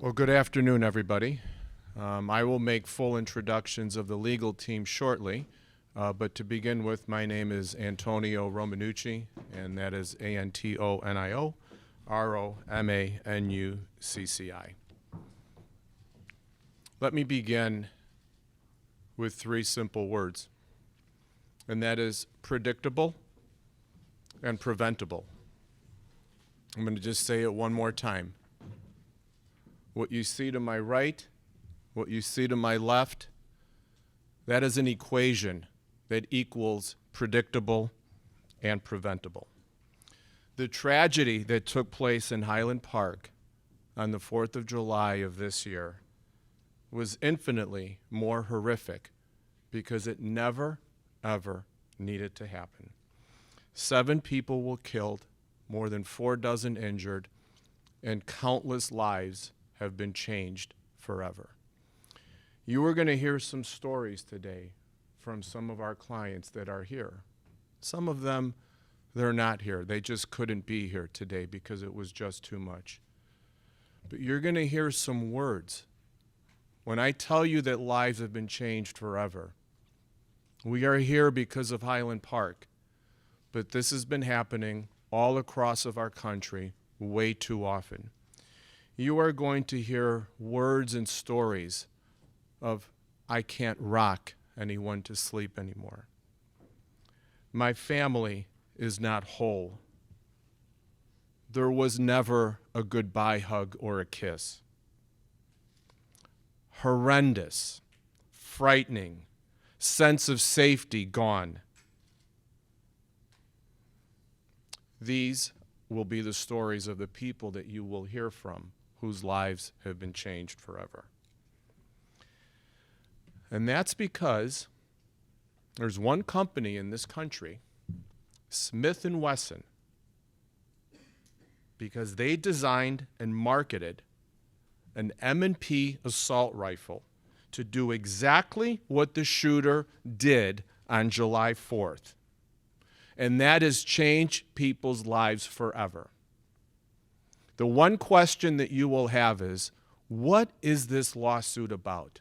Well, good afternoon, everybody. I will make full introductions of the legal team shortly, but to begin with, my name is Antonio Romanucci, and that is Antonio Romanucci. Let me begin with three simple words, and that is predictable and preventable. I'm going to just say it one more time. What you see to my right, what you see to my left, that is an equation that equals predictable and preventable. The tragedy that took place in Highland Park on the 4th of July of this year was infinitely more horrific because it never, ever needed to happen. 7 people were killed, more than 4 dozen injured, and countless lives have been changed forever. You are going to hear some stories today from some of our clients that are here. Some of them, they're not here. They just couldn't be here today because it was just too much. But you're going to hear some words. When I tell you that lives have been changed forever, we are here because of Highland Park, but this has been happening all across of our country way too often. You are going to hear words and stories of, I can't rock anyone to sleep anymore. My family is not whole. There was never a goodbye hug or a kiss. Horrendous, frightening, sense of safety gone. These will be the stories of the people that you will hear from, whose lives have been changed forever. And that's because there's one company in this country, Smith Wesson, because they designed and marketed an M&P assault rifle to do exactly what the shooter did on July 4th. And that is change people's lives forever. The one question that you will have is, what is this lawsuit about?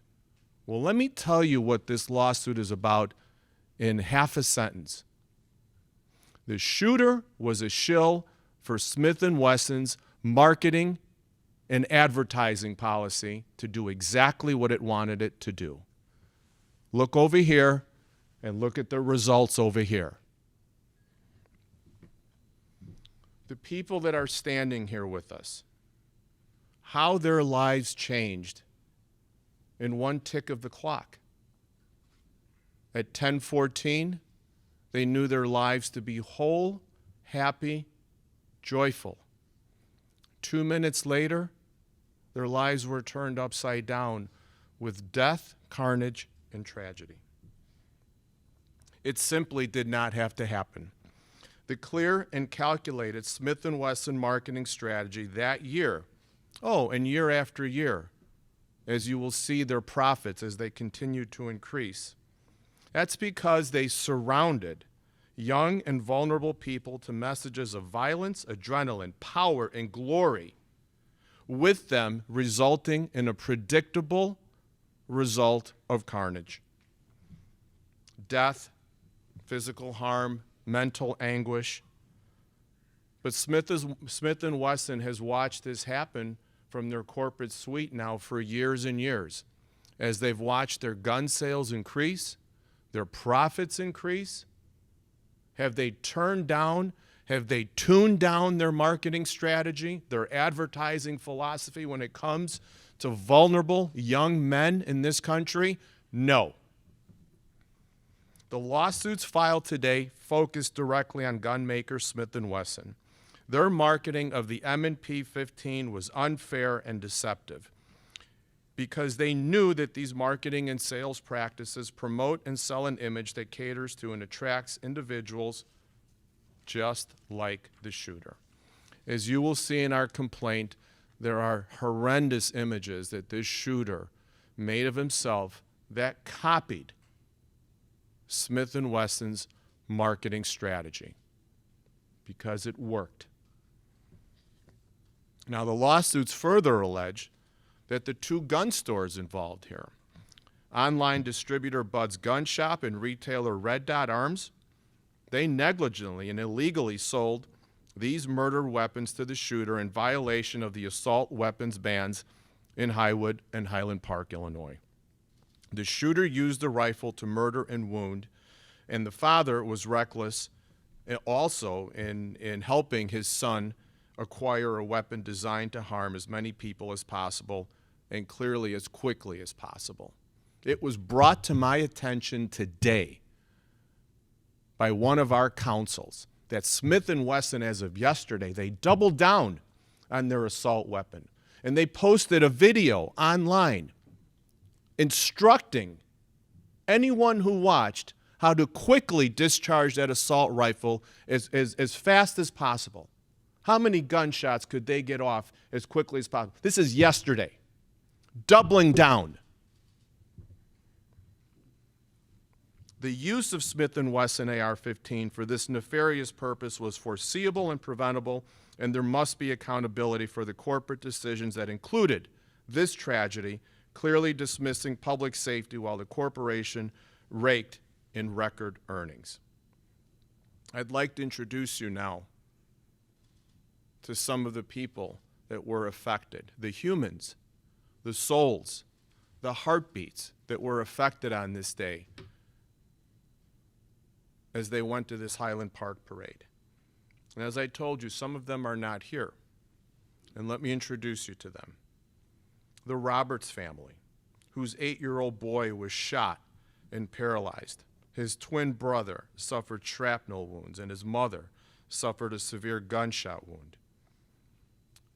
Well, let me tell you what this lawsuit is about in half a sentence. The shooter was a shill for Smith & Wesson's marketing and advertising policy to do exactly what it wanted it to do. Look over here and look at the results over here. The people that are standing here with us, how their lives changed in one tick of the clock. At 10:14, they knew their lives to be whole, happy, joyful. 2 minutes later, their lives were turned upside down with death, carnage, and tragedy. It simply did not have to happen. The clear and calculated Smith & Wesson marketing strategy that year, and year after year, as you will see their profits as they continue to increase. That's because they surrounded young and vulnerable people to messages of violence, adrenaline, power, and glory, with them resulting in a predictable result of carnage. Death, physical harm, mental anguish. But Smith & Wesson has watched this happen from their corporate suite now for years and years, as they've watched their gun sales increase, their profits increase. Have they tuned down their marketing strategy, their advertising philosophy when it comes to vulnerable young men in this country? No. The lawsuits filed today focus directly on gun maker Smith & Wesson. Their marketing of the M&P 15 was unfair and deceptive because they knew that these marketing and sales practices promote and sell an image that caters to and attracts individuals just like the shooter. As you will see in our complaint, there are horrendous images that this shooter made of himself that copied Smith & Wesson's marketing strategy because it worked. Now, the lawsuits further allege that the two gun stores involved here, online distributor Bud's Gun Shop and retailer Red Dot Arms, they negligently and illegally sold these murder weapons to the shooter in violation of the assault weapons bans in Highwood and Highland Park, Illinois. The shooter used the rifle to murder and wound, and the father was reckless also in helping his son acquire a weapon designed to harm as many people as possible and clearly as quickly as possible. It was brought to my attention today by one of our counsels that Smith & Wesson, as of yesterday, they doubled down on their assault weapon. And they posted a video online instructing anyone who watched how to quickly discharge that assault rifle as fast as possible. How many gunshots could they get off as quickly as possible? This is yesterday. Doubling down. The use of Smith & Wesson AR-15 for this nefarious purpose was foreseeable and preventable, and there must be accountability for the corporate decisions that included this tragedy, clearly dismissing public safety while the corporation raked in record earnings. I'd like to introduce you now to some of the people that were affected, the humans, the souls, the heartbeats that were affected on this day as they went to this Highland Park parade. And as I told you, some of them are not here. And let me introduce you to them. The Roberts family, whose 8-year-old boy was shot and paralyzed. His twin brother suffered shrapnel wounds, and his mother suffered a severe gunshot wound.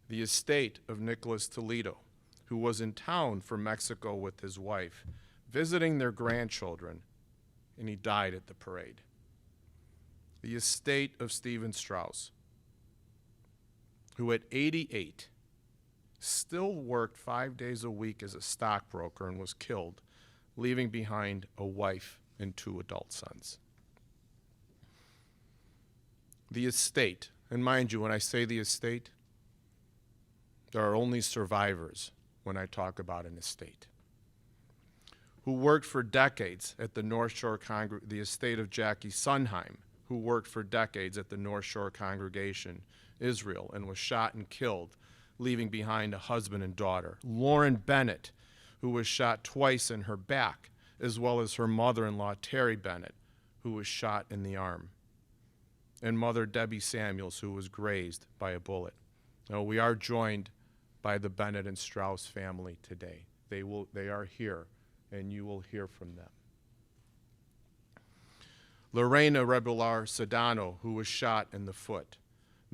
The estate of Nicholas Toledo, who was in town from Mexico with his wife, visiting their grandchildren, and he died at the parade. The estate of Stephen Strauss, who at 88 still worked 5 days a week as a stockbroker and was killed, leaving behind a wife and 2 adult sons. The estate, and mind you, when I say the estate, there are only survivors when I talk about an estate, who worked for decades at the North Shore the estate of Jackie Sunheim, who worked for decades at the North Shore Congregation, Israel, and was shot and killed, leaving behind a husband and daughter. Lauren Bennett, who was shot twice in her back, as well as her mother-in-law, Terry Bennett, who was shot in the arm. And Mother Debbie Samuels, who was grazed by a bullet. Now, we are joined by the Bennett and Strauss family today. They are here, and you will hear from them. Lorena Rebular Sedano, who was shot in the foot.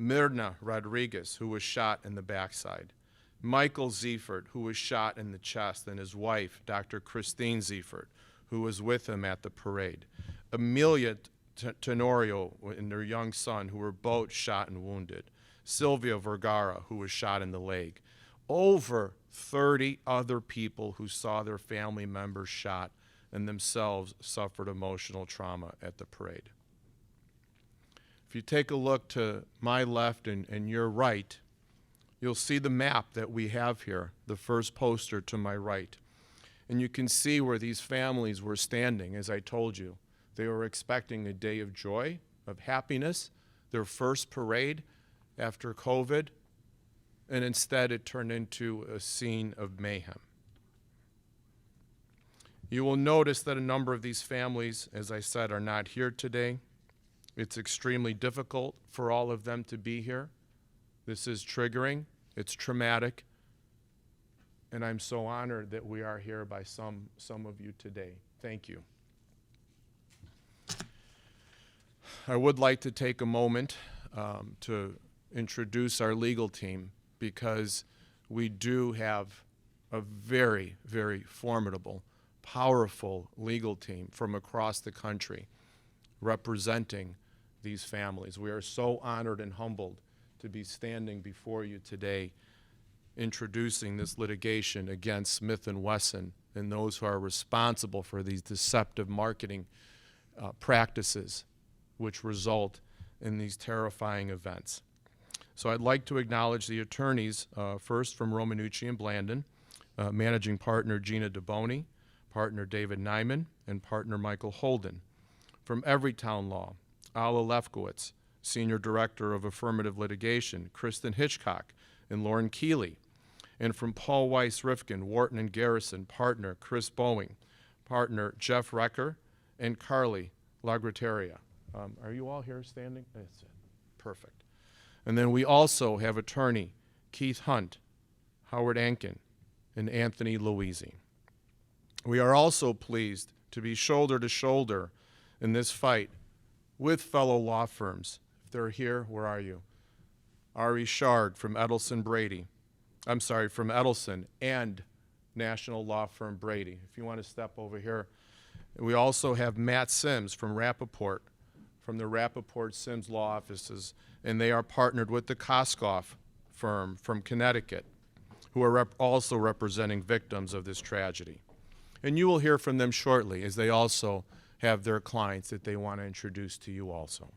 Mirna Rodriguez, who was shot in the backside. Michael Ziefert, who was shot in the chest, and his wife, Dr. Christine Ziefert, who was with him at the parade. Amelia Tenerio and their young son, who were both shot and wounded. Sylvia Vergara, who was shot in the leg. Over 30 other people who saw their family members shot and themselves suffered emotional trauma at the parade. If you take a look to my left and your right, you'll see the map that we have here, the first poster to my right. And you can see where these families were standing, as I told you. They were expecting a day of joy, of happiness, their first parade after COVID, and instead it turned into a scene of mayhem. You will notice that a number of these families, as I said, are not here today. It's extremely difficult for all of them to be here. This is triggering, it's traumatic, and I'm so honored that we are here by some of you today. Thank you. I would like to take a moment to introduce our legal team, because we do have a very, very formidable, powerful legal team from across the country representing these families. We are so honored and humbled to be standing before you today introducing this litigation against Smith & Wesson and those who are responsible for these deceptive marketing practices which result in these terrifying events. So I'd like to acknowledge the attorneys first from Romanucci and Blandin, managing partner Gina DeBoni, partner David Nyman, and partner Michael Holden. From Everytown Law, Alla Lefkowitz, Senior Director of Affirmative Litigation, Kristen Hitchcock, and Lauren Keeley. And from Paul Weiss Rifkind, Wharton Garrison, partner Chris Boeing, partner Jeff Recker, and Carly Lagrateria. Are you all here standing? That's it. Perfect. And then we also have attorney Keith Hunt, Howard Ankin, and Anthony Louisi. We are also pleased to be shoulder to shoulder in this fight with fellow law firms. If they're here, where are you? Ari Shard from Edelson and national law firm Brady. If you want to step over here. We also have Matt Sims from Rappaport, from the Rappaport Sims law offices, and they are partnered with the Koskoff firm from Connecticut, who are also representing victims of this tragedy. And you will hear from them shortly, as they also have their clients that they want to introduce to you also.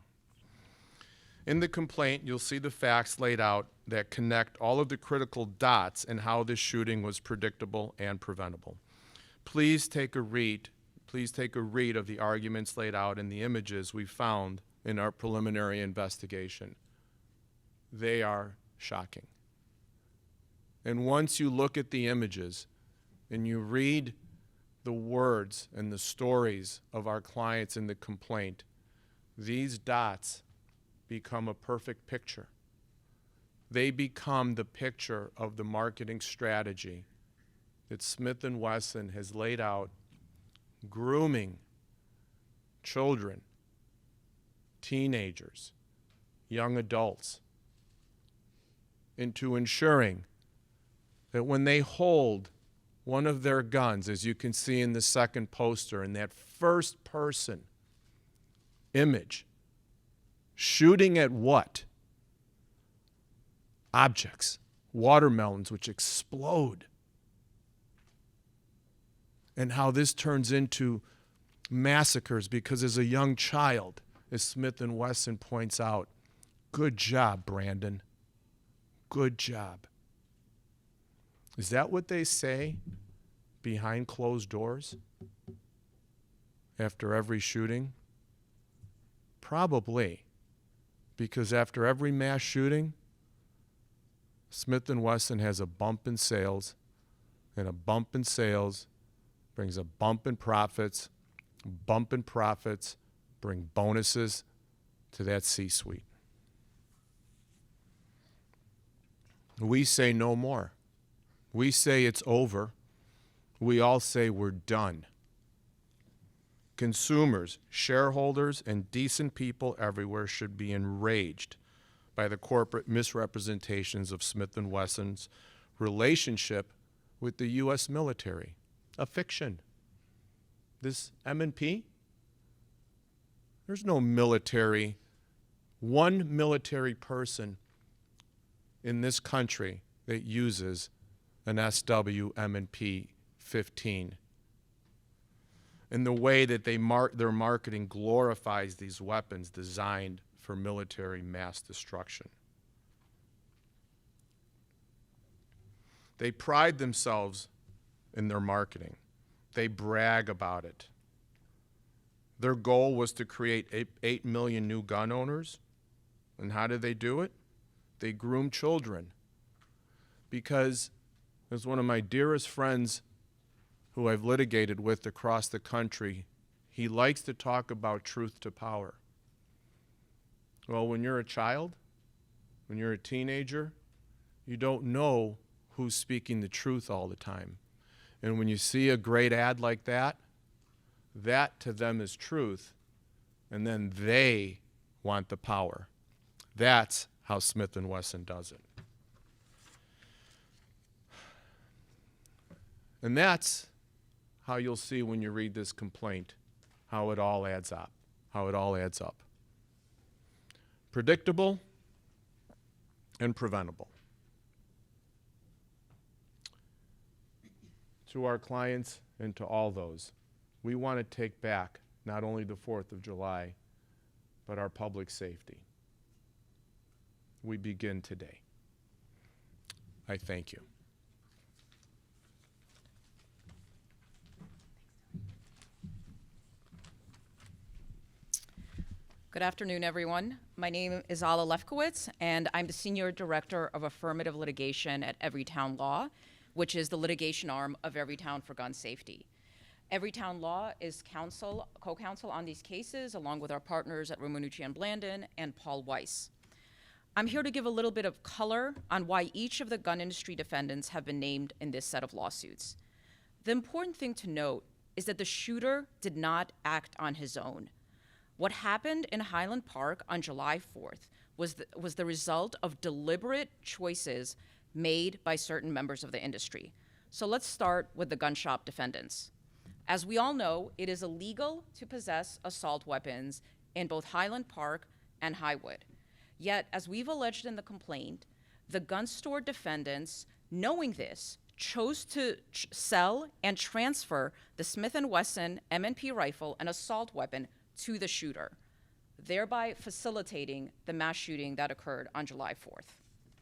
In the complaint, you'll see the facts laid out that connect all of the critical dots and how this shooting was predictable and preventable. Please take a read of the arguments laid out and the images we found in our preliminary investigation. They are shocking. And once you look at the images and you read the words and the stories of our clients in the complaint, these dots become a perfect picture. They become the picture of the marketing strategy that Smith & Wesson has laid out, grooming children, teenagers, young adults, into ensuring that when they hold one of their guns, as you can see in the second poster, in that first person image, shooting at what? Objects, watermelons which explode. And how this turns into massacres, because as a young child, as Smith & Wesson points out, good job, Brandon. Good job. Is that what they say behind closed doors after every shooting? Probably, because after every mass shooting, Smith & Wesson has a bump in sales, and a bump in sales brings a bump in profits. Bump in profits bring bonuses to that C-suite. We say no more. We say it's over. We all say we're done. Consumers, shareholders, and decent people everywhere should be enraged by the corporate misrepresentations of Smith & Wesson's relationship with the U.S. military. A fiction. This M&P, there's no military, one military person in this country that uses an SW M&P 15. And the way that their marketing glorifies these weapons designed for military mass destruction. They pride themselves in their marketing. They brag about it. Their goal was to create 8 million new gun owners. And how did they do it? They groomed children. Because, as one of my dearest friends who I've litigated with across the country, he likes to talk about truth to power. Well, when you're a child, when you're a teenager, you don't know who's speaking the truth all the time. And when you see a great ad like that, that to them is truth, and then they want the power. That's how Smith & Wesson does it. And that's how you'll see when you read this complaint, how it all adds up, Predictable and preventable. To our clients and to all those, we want to take back not only the 4th of July, but our public safety. We begin today. I thank you. Good afternoon, everyone. My name is Ala Lefkowitz, and I'm the Senior Director of Affirmative Litigation at Everytown Law, which is the litigation arm of Everytown for gun safety. Everytown Law is co-counsel on these cases, along with our partners at Romanucci Blandin and Paul Weiss. I'm here to give a little bit of color on why each of the gun industry defendants have been named in this set of lawsuits. The important thing to note is that the shooter did not act on his own. What happened in Highland Park on July 4th was the result of deliberate choices made by certain members of the industry. So let's start with the gun shop defendants. As we all know, it is illegal to possess assault weapons in both Highland Park and Highwood. Yet, as we've alleged in the complaint, the gun store defendants, knowing this, chose to sell and transfer the Smith Wesson M&P rifle, an assault weapon, to the shooter, thereby facilitating the mass shooting that occurred on July 4th.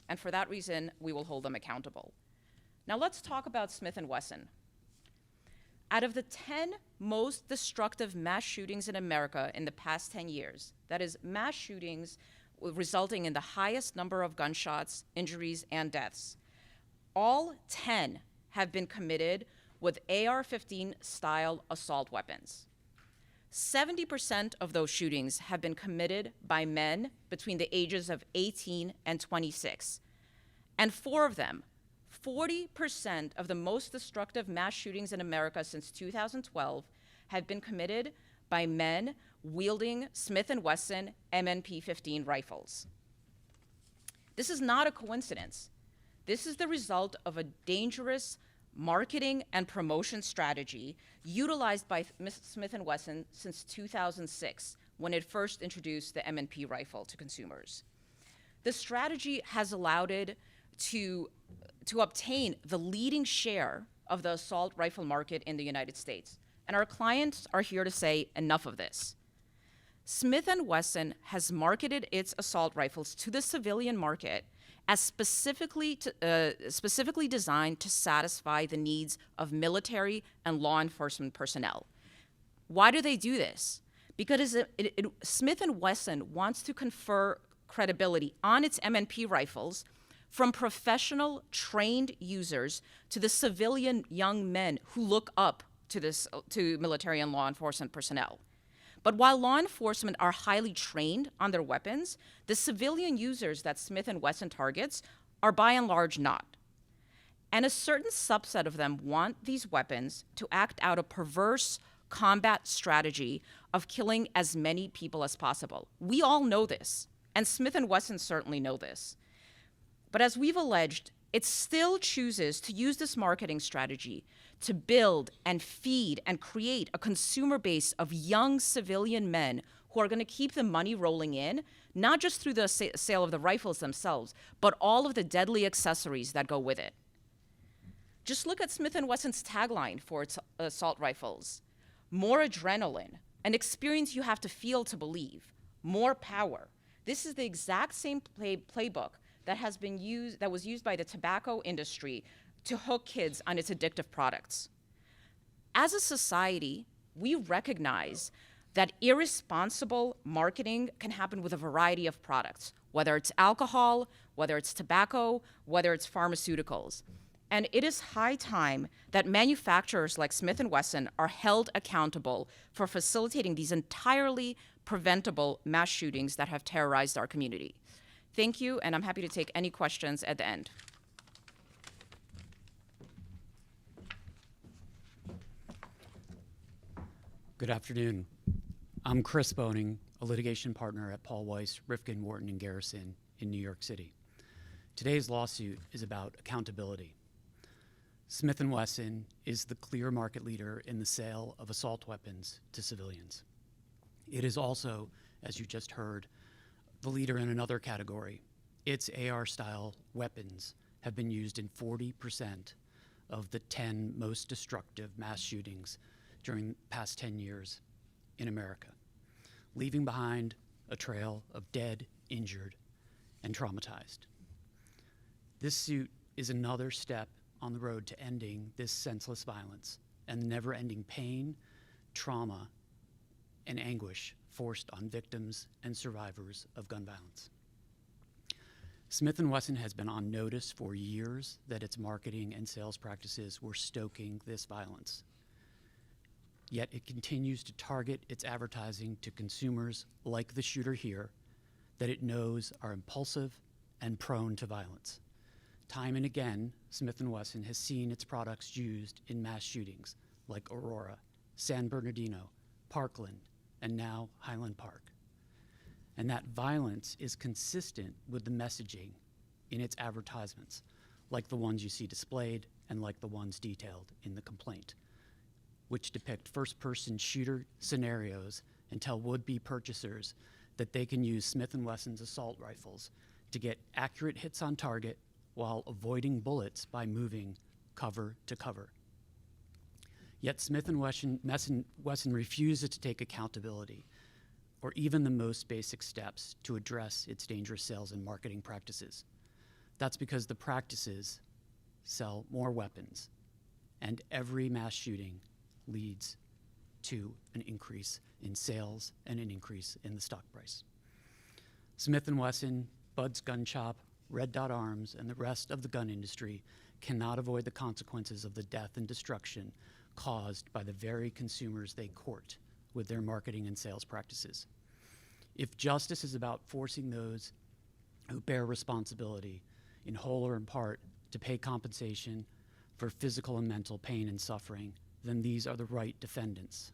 And for that reason, we will hold them accountable. Now let's talk about Smith Wesson. Out of the 10 most destructive mass shootings in America in the past 10 years, that is, mass shootings resulting in the highest number of gunshots, injuries, and deaths, all 10 have been committed with AR-15 style assault weapons. 70% of those shootings have been committed by men between the ages of 18 and 26. And 4 of them, 40% of the most destructive mass shootings in America since 2012, have been committed by men wielding Smith & Wesson M&P 15 rifles. This is not a coincidence. This is the result of a dangerous marketing and promotion strategy utilized by Smith & Wesson since 2006, when it first introduced the M&P rifle to consumers. The strategy has allowed it to obtain the leading share of the assault rifle market in the United States. And our clients are here to say enough of this. Smith & Wesson has marketed its assault rifles to the civilian market as specifically designed to satisfy the needs of military and law enforcement personnel. Why do they do this? Because Smith & Wesson wants to confer credibility on its M&P rifles from professional, trained users to the civilian young men who look up to military and law enforcement personnel. But while law enforcement are highly trained on their weapons, the civilian users that Smith & Wesson targets are by and large not. And a certain subset of them want these weapons to act out a perverse combat strategy of killing as many people as possible. We all know this, and Smith & Wesson certainly know this. But as we've alleged, it still chooses to use this marketing strategy to build and feed and create a consumer base of young civilian men who are going to keep the money rolling in, not just through the sale of the rifles themselves, but all of the deadly accessories that go with it. Just look at Smith & Wesson's tagline for its assault rifles. More adrenaline, an experience you have to feel to believe. More power. This is the exact same playbook that was used by the tobacco industry to hook kids on its addictive products. As a society, we recognize that irresponsible marketing can happen with a variety of products, whether it's alcohol, whether it's tobacco, whether it's pharmaceuticals. And it is high time that manufacturers like Smith & Wesson are held accountable for facilitating these entirely preventable mass shootings that have terrorized our community. Thank you, and I'm happy to take any questions at the end. Good afternoon. I'm Chris Boning, a litigation partner at Paul Weiss, Rifkind, Wharton Garrison in New York City. Today's lawsuit is about accountability. Smith & Wesson is the clear market leader in the sale of assault weapons to civilians. It is also, as you just heard, the leader in another category. Its AR-style weapons have been used in 40% of the 10 most destructive mass shootings during the past 10 years in America, leaving behind a trail of dead, injured, and traumatized. This suit is another step on the road to ending this senseless violence and the never-ending pain, trauma, and anguish forced on victims and survivors of gun violence. Smith & Wesson has been on notice for years that its marketing and sales practices were stoking this violence. Yet it continues to target its advertising to consumers like the shooter here that it knows are impulsive and prone to violence. Time and again, Smith & Wesson has seen its products used in mass shootings like Aurora, San Bernardino, Parkland, and now Highland Park. And that violence is consistent with the messaging in its advertisements, like the ones you see displayed and like the ones detailed in the complaint, which depict first-person shooter scenarios and tell would-be purchasers that they can use Smith & Wesson's assault rifles to get accurate hits on target while avoiding bullets by moving cover to cover. Yet Smith & Wesson refuses to take accountability or even the most basic steps to address its dangerous sales and marketing practices. That's because the practices sell more weapons, and every mass shooting leads to an increase in sales and an increase in the stock price. Smith & Wesson, Bud's Gun Shop, Red Dot Arms, and the rest of the gun industry cannot avoid the consequences of the death and destruction caused by the very consumers they court with their marketing and sales practices. If justice is about forcing those who bear responsibility, in whole or in part, to pay compensation for physical and mental pain and suffering, then these are the right defendants.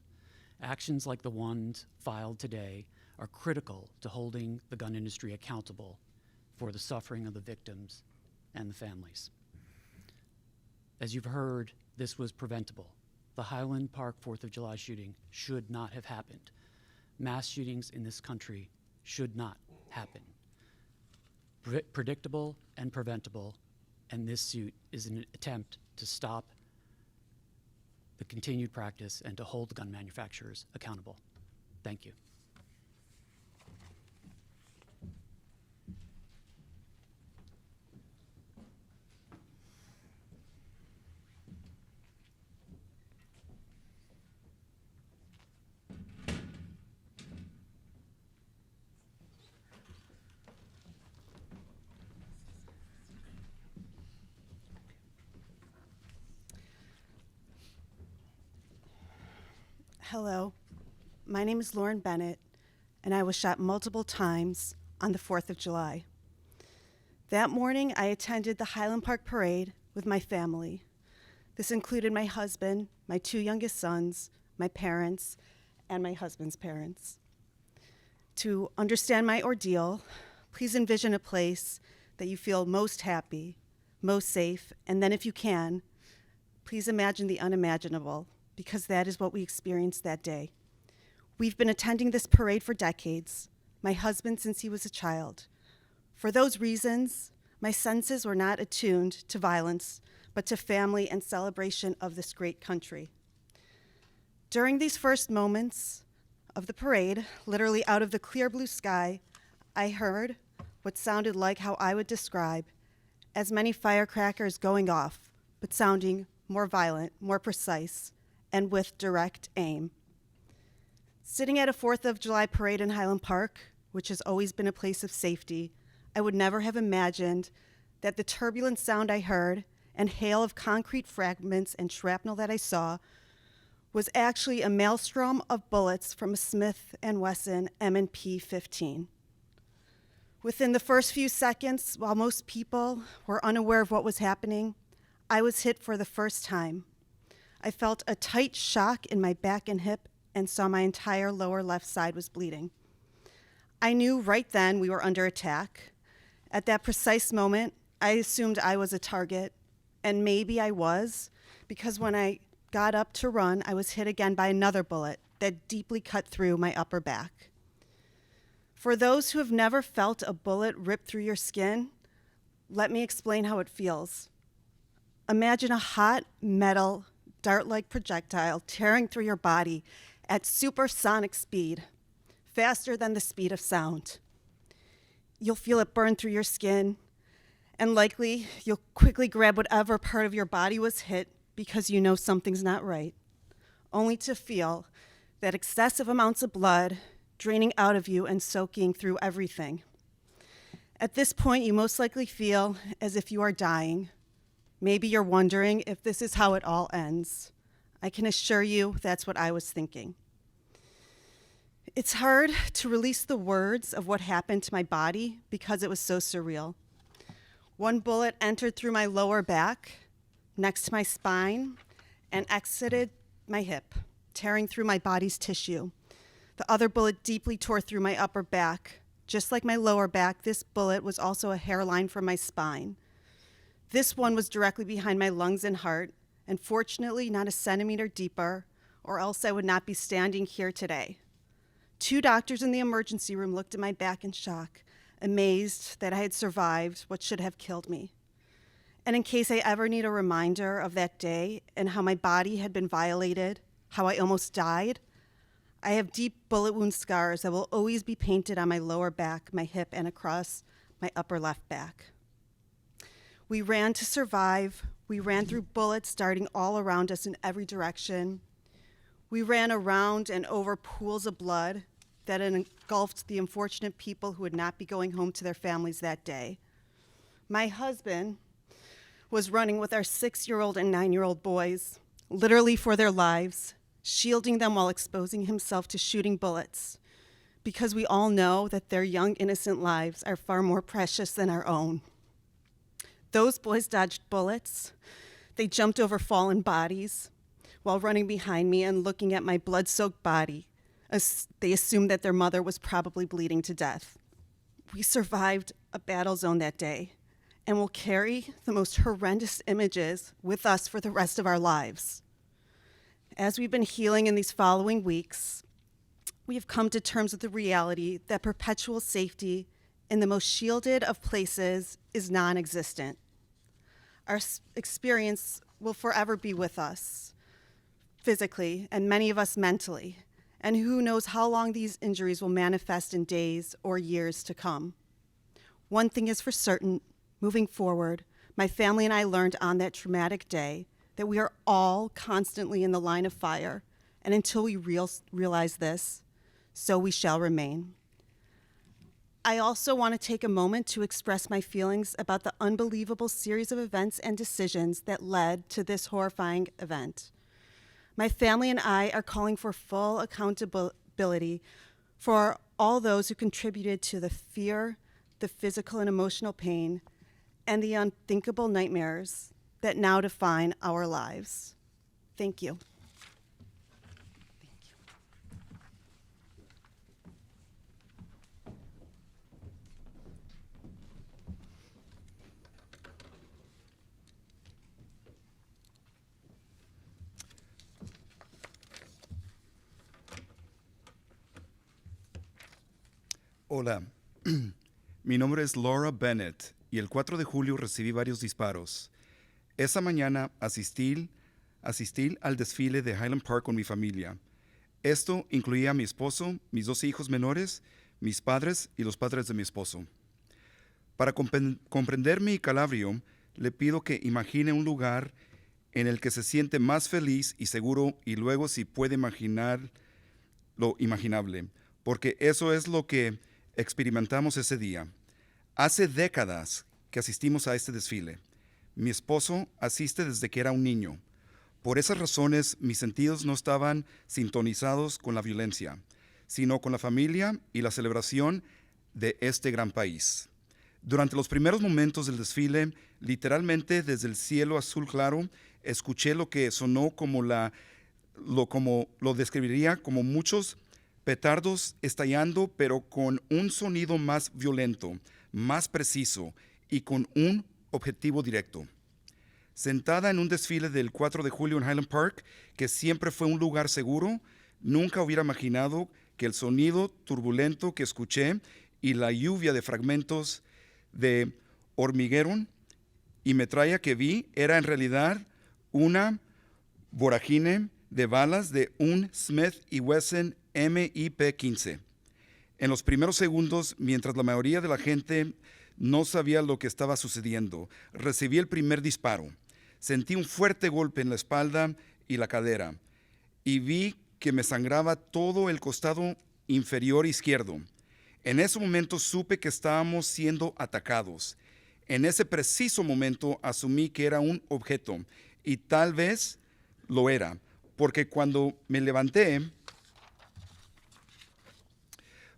Actions like the ones filed today are critical to holding the gun industry accountable for the suffering of the victims and the families. As you've heard, this was preventable. The Highland Park 4th of July shooting should not have happened. Mass shootings in this country should not happen. Predictable and preventable, and this suit is an attempt to stop the continued practice and to hold the gun manufacturers accountable. Thank you. Hello, my name is Lauren Bennett, and I was shot multiple times on the 4th of July. That morning, I attended the Highland Park Parade with my family. This included my husband, my 2 youngest sons, my parents, and my husband's parents. To understand my ordeal, please envision a place that you feel most happy, most safe, and then if you can, please imagine the unimaginable, because that is what we experienced that day. We've been attending this parade for decades, my husband since he was a child. For those reasons, my senses were not attuned to violence, but to family and celebration of this great country. During these first moments of the parade, literally out of the clear blue sky, I heard what sounded like how I would describe as many firecrackers going off, but sounding more violent, more precise, and with direct aim. Sitting at a 4th of July parade in Highland Park, which has always been a place of safety, I would never have imagined that the turbulent sound I heard and hail of concrete fragments and shrapnel that I saw was actually a maelstrom of bullets from a Smith & Wesson M&P 15. Within the first few seconds, while most people were unaware of what was happening, I was hit for the first time. I felt a tight shock in my back and hip and saw my entire lower left side was bleeding. I knew right then we were under attack. At that precise moment, I assumed I was a target, and maybe I was, because when I got up to run, I was hit again by another bullet that deeply cut through my upper back. For those who have never felt a bullet rip through your skin, let me explain how it feels. Imagine a hot metal dart-like projectile tearing through your body at supersonic speed, faster than the speed of sound. You'll feel it burn through your skin, and likely you'll quickly grab whatever part of your body was hit because you know something's not right, only to feel that excessive amounts of blood draining out of you and soaking through everything. At this point, you most likely feel as if you are dying. Maybe you're wondering if this is how it all ends. I can assure you that's what I was thinking. It's hard to release the words of what happened to my body because it was so surreal. One bullet entered through my lower back, next to my spine, and exited my hip, tearing through my body's tissue. The other bullet deeply tore through my upper back. Just like my lower back, this bullet was also a hairline from my spine. This one was directly behind my lungs and heart, and fortunately not a centimeter deeper, or else I would not be standing here today. 2 doctors in the emergency room looked at my back in shock, amazed that I had survived what should have killed me. And in case I ever need a reminder of that day and how my body had been violated, how I almost died, I have deep bullet wound scars that will always be painted on my lower back, my hip, and across my upper left back. We ran to survive. We ran through bullets darting all around us in every direction. We ran around and over pools of blood that engulfed the unfortunate people who would not be going home to their families that day. My husband was running with our 6-year-old and 9-year-old boys, literally for their lives, shielding them while exposing himself to shooting bullets, because we all know that their young, innocent lives are far more precious than our own. Those boys dodged bullets. They jumped over fallen bodies while running behind me and looking at my blood-soaked body. They assumed that their mother was probably bleeding to death. We survived a battle zone that day and will carry the most horrendous images with us for the rest of our lives. As we've been healing in these following weeks, we have come to terms with the reality that perpetual safety in the most shielded of places is non-existent. Our experience will forever be with us, physically, and many of us mentally, and who knows how long these injuries will manifest in days or years to come. One thing is for certain, moving forward, my family and I learned on that traumatic day that we are all constantly in the line of fire, and until we realize this, so we shall remain. I also want to take a moment to express my feelings about the unbelievable series of events and decisions that led to this horrifying event. My family and I are calling for full accountability for all those who contributed to the fear, the physical and emotional pain, and the unthinkable nightmares that now define our lives. Thank you. Hola, mi nombre es Laura Bennett y el 4 de julio recibí varios disparos. Esa mañana asistí al desfile de Highland Park con mi familia. Esto incluía a mi esposo, mis 2 hijos menores, mis padres y los padres de mi esposo. Para comprender mi calabrio, le pido que imagine un lugar en el que se siente más feliz y seguro y luego si puede imaginar lo imaginable, porque eso es lo que experimentamos ese día. Hace décadas que asistimos a este desfile. Mi esposo asiste desde que era un niño. Por esas razones, mis sentidos no estaban sintonizados con la violencia, sino con la familia y la celebración de este gran país. Durante los primeros momentos del desfile, literalmente desde el cielo azul claro, escuché lo que sonó como lo describiría como muchos petardos estallando, pero con un sonido más violento, más preciso y con un objetivo directo. Sentada en un desfile del 4 de julio en Highland Park, que siempre fue un lugar seguro, nunca hubiera imaginado que el sonido turbulento que escuché y la lluvia de fragmentos de hormiguero y metralla que vi era en realidad una vorágine de balas de un Smith Wesson M&P 15. En los primeros segundos, mientras la mayoría de la gente no sabía lo que estaba sucediendo, recibí el primer disparo. Sentí un fuerte golpe en la espalda y la cadera y vi que me sangraba todo el costado inferior izquierdo. En ese momento supe que estábamos siendo atacados. En ese preciso momento asumí que era un objeto, y tal vez lo era, porque cuando me levanté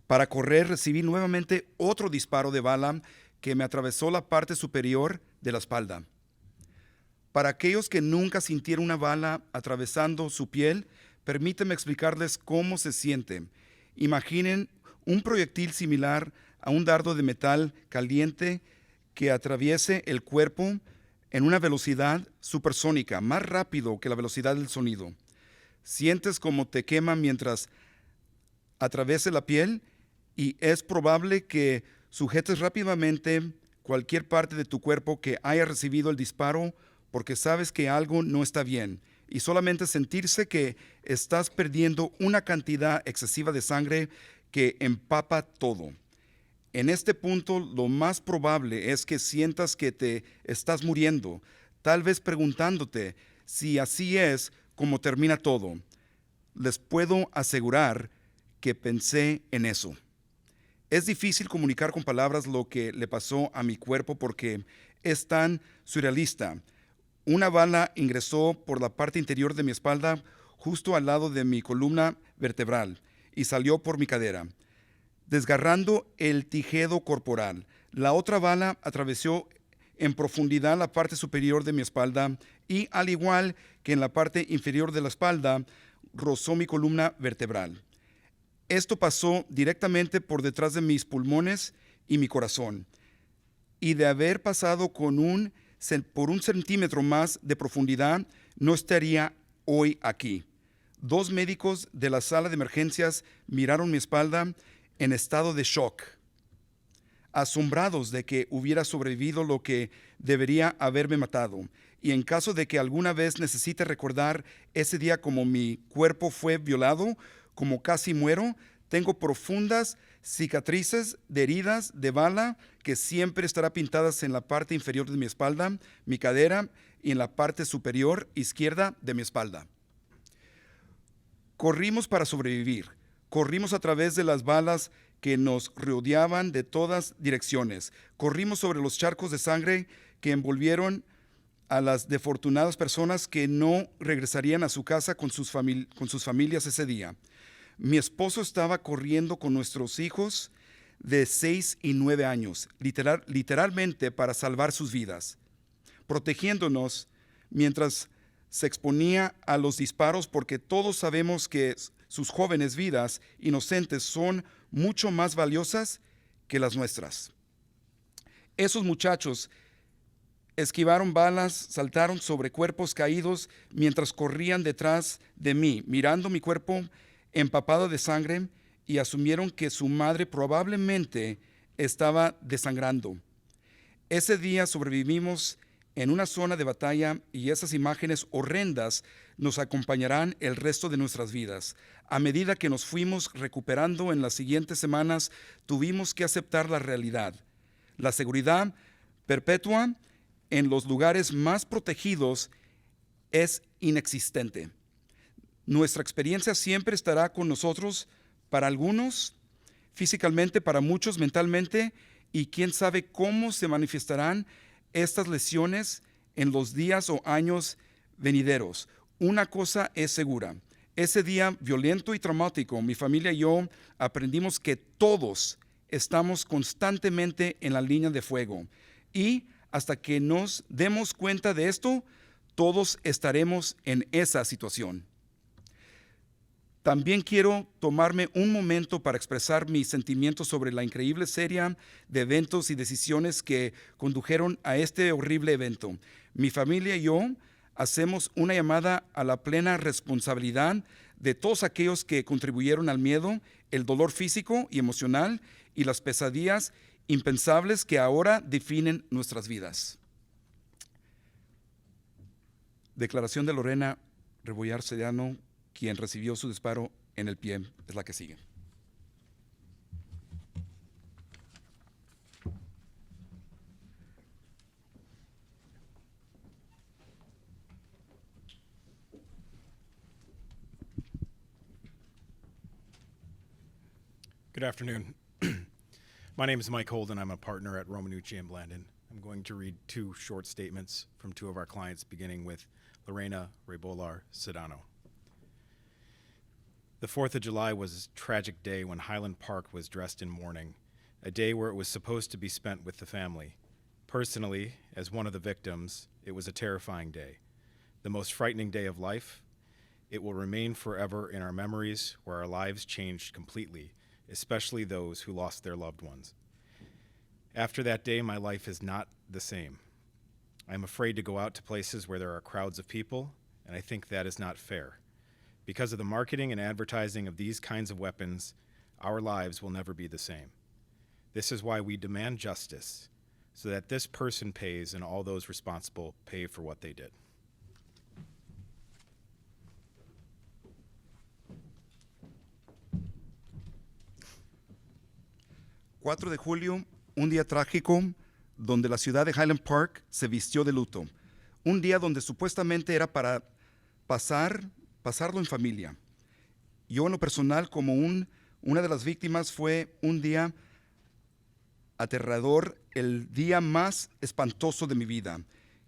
para correr recibí nuevamente otro disparo de bala que me atravesó la parte superior de la espalda. Para aquellos que nunca sintieron una bala atravesando su piel, permíteme explicarles cómo se siente. Imaginen un proyectil similar a un dardo de metal caliente que atraviese el cuerpo en una velocidad supersónica, más rápido que la velocidad del sonido. Sientes como te quema mientras atraviese la piel y es probable que sujetes rápidamente cualquier parte de tu cuerpo que haya recibido el disparo porque sabes que algo no está bien, y solamente sentirse que estás perdiendo una cantidad excesiva de sangre que empapa todo. En este punto, lo más probable es que sientas que te estás muriendo, tal vez preguntándote si así es como termina todo. Les puedo asegurar que pensé en eso. Es difícil comunicar con palabras lo que le pasó a mi cuerpo porque es tan surrealista. Una bala ingresó por la parte interior de mi espalda, justo al lado de mi columna vertebral, y salió por mi cadera, desgarrando el tejido corporal. La otra bala atravesó en profundidad la parte superior de mi espalda y, al igual que en la parte inferior de la espalda, rozó mi columna vertebral. Esto pasó directamente por detrás de mis pulmones y mi corazón, y de haber pasado por un centímetro más de profundidad, no estaría hoy aquí. 2 médicos de la sala de emergencias miraron mi espalda en estado de shock, asombrados de que hubiera sobrevivido lo que debería haberme matado. Y en caso de que alguna vez necesite recordar ese día como mi cuerpo fue violado, como casi muero, tengo profundas cicatrices de heridas de bala que siempre estarán pintadas en la parte inferior de mi espalda, mi cadera y en la parte superior izquierda de mi espalda. Corrimos para sobrevivir. Corrimos a través de las balas que nos rodeaban de todas direcciones. Corrimos sobre los charcos de sangre que envolvieron a las desafortunadas personas que no regresarían a su casa con sus familias ese día. Mi esposo estaba corriendo con nuestros hijos de 6 y 9 años, literalmente para salvar sus vidas, protegiéndonos mientras se exponía a los disparos, porque todos sabemos que sus jóvenes vidas inocentes son mucho más valiosas que las nuestras. Esos muchachos esquivaron balas, saltaron sobre cuerpos caídos mientras corrían detrás de mí, mirando mi cuerpo empapado de sangre, y asumieron que su madre probablemente estaba desangrando. Ese día sobrevivimos en una zona de batalla, y esas imágenes horrendas nos acompañarán el resto de nuestras vidas. A medida que nos fuimos recuperando en las siguientes semanas, tuvimos que aceptar la realidad. La seguridad perpetua en los lugares más protegidos es inexistente. Nuestra experiencia siempre estará con nosotros, para algunos físicamente, para muchos mentalmente, y quién sabe cómo se manifestarán estas lesiones en los días o años venideros. Una cosa es segura: ese día violento y traumático, mi familia y yo aprendimos que todos estamos constantemente en la línea de fuego, y hasta que nos demos cuenta de esto, todos estaremos en esa situación. También quiero tomarme un momento para expresar mis sentimientos sobre la increíble serie de eventos y decisiones que condujeron a este horrible evento. Mi familia y yo hacemos una llamada a la plena responsabilidad de todos aquellos que contribuyeron al miedo, el dolor físico y emocional y las pesadillas impensables que ahora definen nuestras vidas. Declaración de Lorena Rebollar Sedano, quien recibió su disparo en el pie, es la que sigue. Good afternoon. My name is Mike Holden. I'm a partner at Romanucci Blandin. I'm going to read two short statements from two of our clients, beginning with Lorena Rebolar Sedano. The 4th of July was a tragic day when Highland Park was dressed in mourning, a day where it was supposed to be spent with the family. Personally, as one of the victims, it was a terrifying day, the most frightening day of life. It will remain forever in our memories, where our lives changed completely, especially those who lost their loved ones. After that day, my life is not the same. I'm afraid to go out to places where there are crowds of people, and I think that is not fair. Because of the marketing and advertising of these kinds of weapons, our lives will never be the same. This is why we demand justice, so that this person pays and all those responsible pay for what they did. ...4 de julio, un día trágico donde la ciudad de Highland Park se vistió de luto. Un día donde supuestamente era para pasarlo en familia. Yo en lo personal, como una de las víctimas, fue un día aterrador, el día más espantoso de mi vida,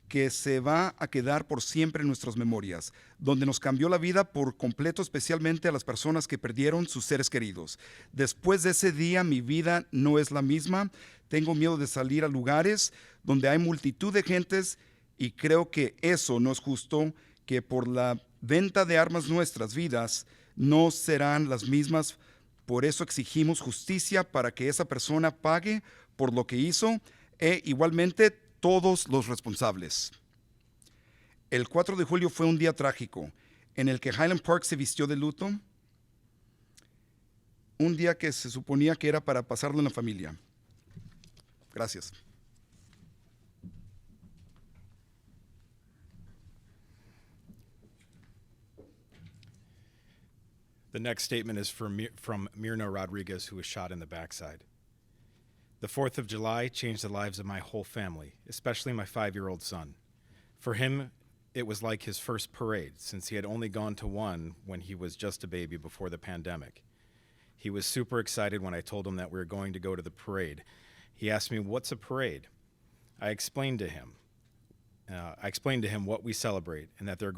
que se va a quedar por siempre en nuestras memorias, donde nos cambió la vida por completo, especialmente a las personas que perdieron sus seres queridos. Después de ese día, mi vida no es la misma. Tengo miedo de salir a lugares donde hay multitud de gentes y creo que eso no es justo, que por la venta de armas nuestras vidas no serán las mismas. Por eso exigimos justicia para que esa persona pague por lo que hizo e igualmente todos los responsables. El 4 de julio fue un día trágico en el que Highland Park se vistió de luto, un día que se suponía que era para pasarlo en la familia. Gracias. The next statement is from Mirna Rodriguez, who was shot in the backside. The 4th of July changed the lives of my whole family, especially my 5-year-old son. For him, it was like his first parade, since he had only gone to one when he was just a baby before the pandemic. He was super excited when I told him that we were going to go to the parade. He asked me, "What's a parade?" I explained to him what we celebrate and that there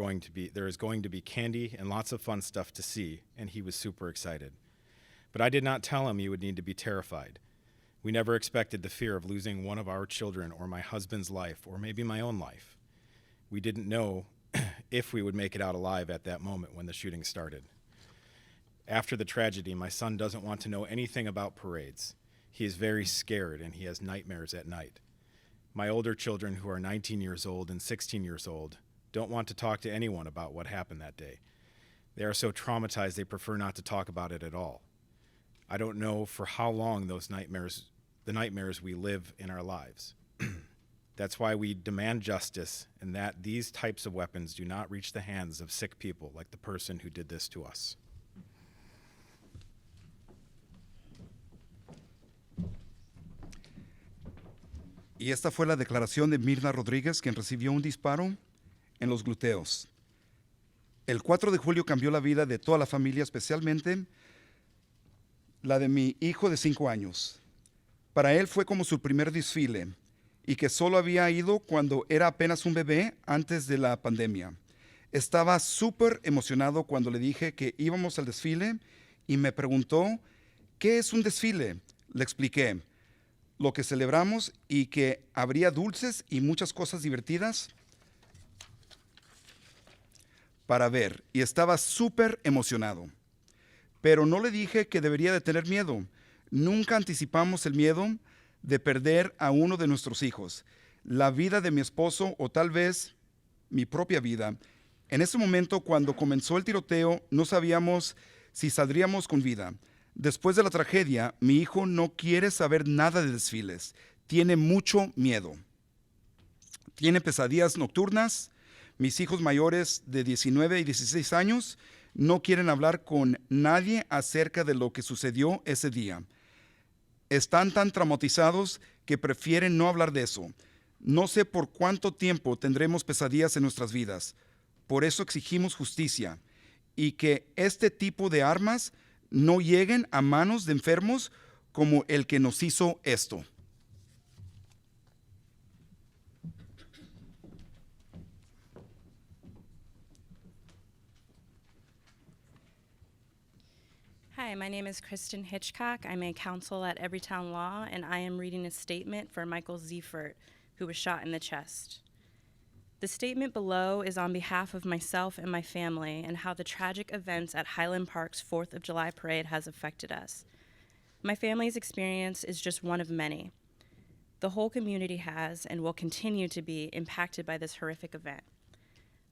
is going to be candy and lots of fun stuff to see, and he was super excited. But I did not tell him he would need to be terrified. We never expected the fear of losing one of our children or my husband's life or maybe my own life. We didn't know if we would make it out alive at that moment when the shooting started. After the tragedy, my son doesn't want to know anything about parades. He is very scared and he has nightmares at night. My older children, who are 19 years old and 16 years old, don't want to talk to anyone about what happened that day. They are so traumatized they prefer not to talk about it at all. I don't know for how long the nightmares we live in our lives. That's why we demand justice and that these types of weapons do not reach the hands of sick people like the person who did this to us. Y esta fue la declaración de Mirna Rodríguez, quien recibió un disparo en los glúteos. El 4 de julio cambió la vida de toda la familia, especialmente la de mi hijo de 5 años. Para él fue como su primer desfile y que solo había ido cuando era apenas un bebé antes de la pandemia. Estaba súper emocionado cuando le dije que íbamos al desfile y me preguntó, ¿qué es un desfile? Le expliqué lo que celebramos y que habría dulces y muchas cosas divertidas para ver, y estaba súper emocionado. Pero no le dije que debería de tener miedo. Nunca anticipamos el miedo de perder a uno de nuestros hijos, la vida de mi esposo o tal vez mi propia vida. En ese momento, cuando comenzó el tiroteo, no sabíamos si saldríamos con vida. Después de la tragedia, mi hijo no quiere saber nada de desfiles. Tiene mucho miedo. Tiene pesadillas nocturnas. Mis hijos mayores de 19 y 16 años no quieren hablar con nadie acerca de lo que sucedió ese día. Están tan traumatizados que prefieren no hablar de eso. No sé por cuánto tiempo tendremos pesadillas en nuestras vidas. Por eso exigimos justicia y que este tipo de armas no lleguen a manos de enfermos como el que nos hizo esto. Hi, my name is Kristen Hitchcock. I'm a counsel at Everytown Law, and I am reading a statement for Michael Ziefert, who was shot in the chest. The statement below is on behalf of myself and my family and how the tragic events at Highland Park's 4th of July parade has affected us. My family's experience is just one of many. The whole community has and will continue to be impacted by this horrific event.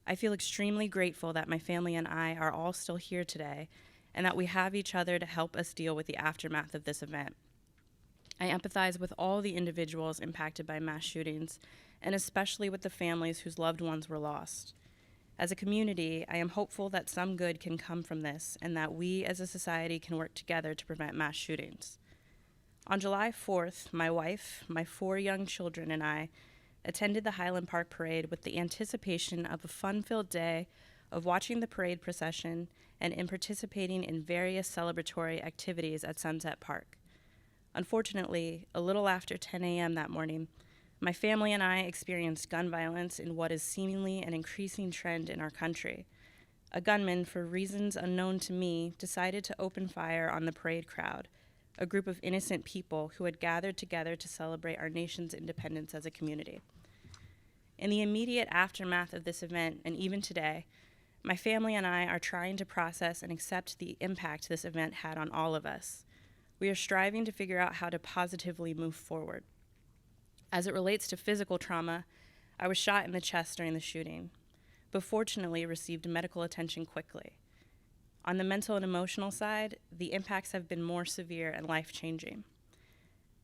I feel extremely grateful that my family and I are all still here today and that we have each other to help us deal with the aftermath of this event. I empathize with all the individuals impacted by mass shootings, and especially with the families whose loved ones were lost. As a community, I am hopeful that some good can come from this and that we as a society can work together to prevent mass shootings. On July 4th, my wife, my 4 young children, and I attended the Highland Park parade with the anticipation of a fun-filled day of watching the parade procession and in participating in various celebratory activities at Sunset Park. Unfortunately, a little after 10 a.m. that morning, my family and I experienced gun violence in what is seemingly an increasing trend in our country. A gunman, for reasons unknown to me, decided to open fire on the parade crowd, a group of innocent people who had gathered together to celebrate our nation's independence as a community. In the immediate aftermath of this event, and even today, my family and I are trying to process and accept the impact this event had on all of us. We are striving to figure out how to positively move forward. As it relates to physical trauma, I was shot in the chest during the shooting, but fortunately received medical attention quickly. On the mental and emotional side, the impacts have been more severe and life-changing.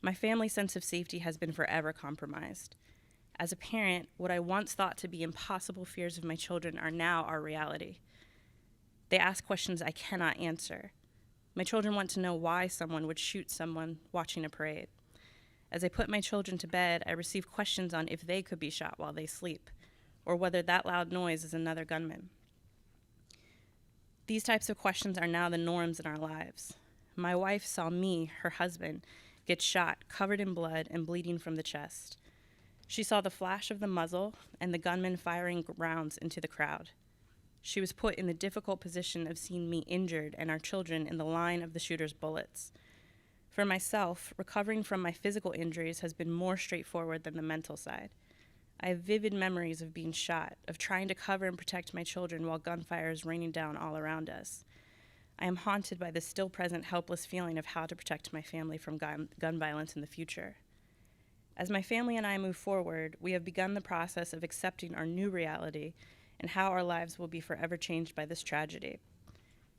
My family's sense of safety has been forever compromised. As a parent, what I once thought to be impossible fears of my children are now our reality. They ask questions I cannot answer. My children want to know why someone would shoot someone watching a parade. As I put my children to bed, I receive questions on if they could be shot while they sleep, or whether that loud noise is another gunman. These types of questions are now the norms in our lives. My wife saw me, her husband, get shot, covered in blood and bleeding from the chest. She saw the flash of the muzzle and the gunman firing rounds into the crowd. She was put in the difficult position of seeing me injured and our children in the line of the shooter's bullets. For myself, recovering from my physical injuries has been more straightforward than the mental side. I have vivid memories of being shot, of trying to cover and protect my children while gunfire is raining down all around us. I am haunted by the still present helpless feeling of how to protect my family from gun violence in the future. As my family and I move forward, we have begun the process of accepting our new reality and how our lives will be forever changed by this tragedy.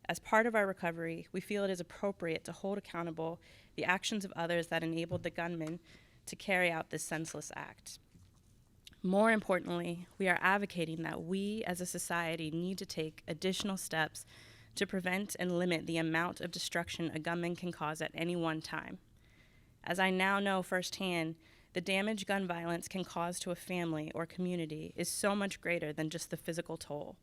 As part of our recovery, we feel it is appropriate to hold accountable the actions of others that enabled the gunman to carry out this senseless act. More importantly, we are advocating that we as a society need to take additional steps to prevent and limit the amount of destruction a gunman can cause at any one time. As I now know firsthand, the damage gun violence can cause to a family or community is so much greater than just the physical toll.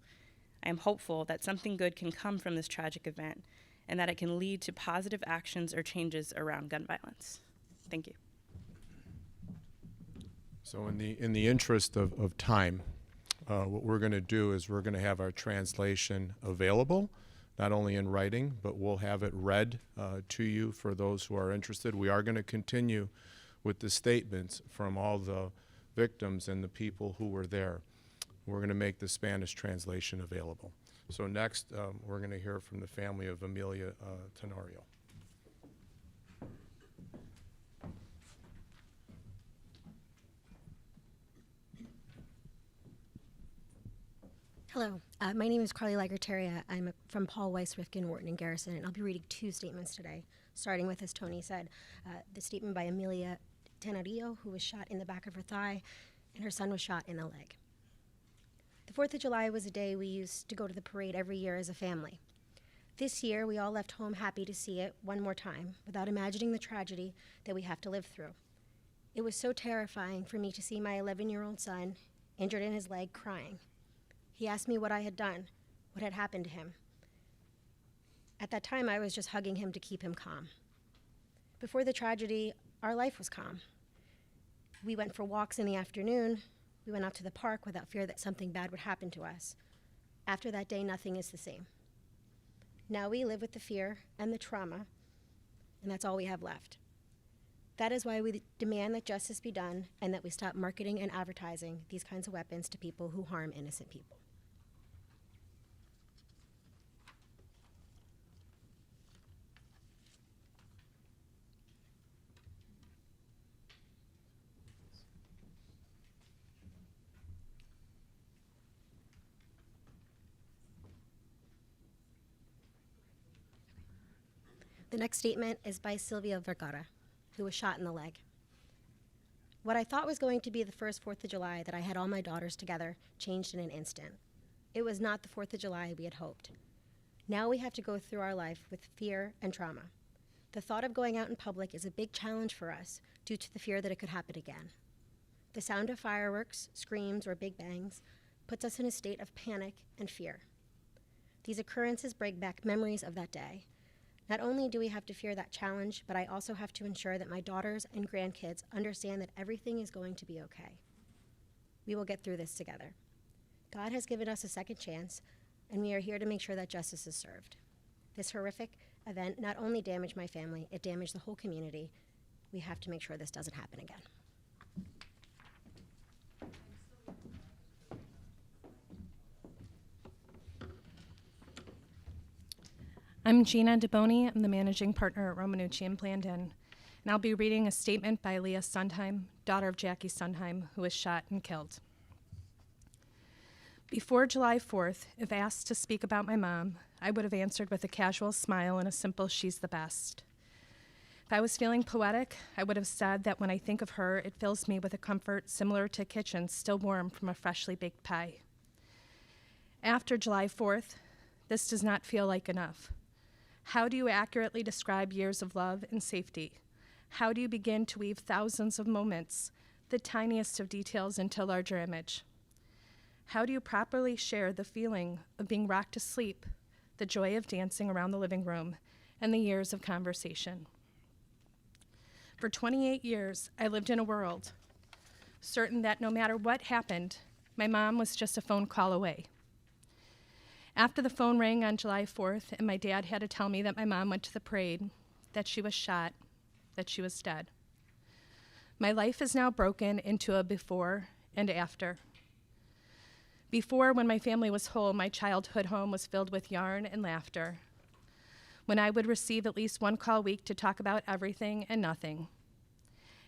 I am hopeful that something good can come from this tragic event and that it can lead to positive actions or changes around gun violence. Thank you. So in the interest of time, what we're going to do is we're going to have our translation available, not only in writing, but we'll have it read to you for those who are interested. We are going to continue with the statements from all the victims and the people who were there. We're going to make the Spanish translation available. So next, we're going to hear from the family of Amelia Tenerio. Hello, my name is Carly Lagerteria. I'm from Paul Weiss, Rifkind, Wharton Garrison, and I'll be reading 2 statements today, starting with, as Tony said, the statement by Amelia Tenerio, who was shot in the back of her thigh, and her son was shot in the leg. The 4th of July was a day we used to go to the parade every year as a family. This year, we all left home happy to see it one more time, without imagining the tragedy that we have to live through. It was so terrifying for me to see my 11-year-old son, injured in his leg, crying. He asked me what I had done, what had happened to him. At that time, I was just hugging him to keep him calm. Before the tragedy, our life was calm. We went for walks in the afternoon. We went out to the park without fear that something bad would happen to us. After that day, nothing is the same. Now we live with the fear and the trauma, and that's all we have left. That is why we demand that justice be done and that we stop marketing and advertising these kinds of weapons to people who harm innocent people. The next statement is by Sylvia Vergara, who was shot in the leg. What I thought was going to be the first 4th of July that I had all my daughters together changed in an instant. It was not the 4th of July we had hoped. Now we have to go through our life with fear and trauma. The thought of going out in public is a big challenge for us due to the fear that it could happen again. The sound of fireworks, screams, or big bangs puts us in a state of panic and fear. These occurrences bring back memories of that day. Not only do we have to fear that challenge, but I also have to ensure that my daughters and grandkids understand that everything is going to be okay. We will get through this together. God has given us a second chance, and we are here to make sure that justice is served. This horrific event not only damaged my family, it damaged the whole community. We have to make sure this doesn't happen again. I'm Gina DeBoni. I'm the managing partner at Romanucci Blandin, and I'll be reading a statement by Leah Sondheim, daughter of Jackie Sondheim, who was shot and killed. Before July 4th, if asked to speak about my mom, I would have answered with a casual smile and a simple "she's the best." If I was feeling poetic, I would have said that when I think of her, it fills me with a comfort similar to a kitchen still warm from a freshly baked pie. After July 4th, this does not feel like enough. How do you accurately describe years of love and safety? How do you begin to weave thousands of moments, the tiniest of details, into a larger image? How do you properly share the feeling of being rocked to sleep, the joy of dancing around the living room, and the years of conversation? For 28 years, I lived in a world certain that no matter what happened, my mom was just a phone call away. After the phone rang on July 4th and my dad had to tell me that my mom went to the parade, that she was shot, that she was dead, my life is now broken into a before and after. Before, when my family was whole, my childhood home was filled with yarn and laughter. When I would receive at least one call a week to talk about everything and nothing.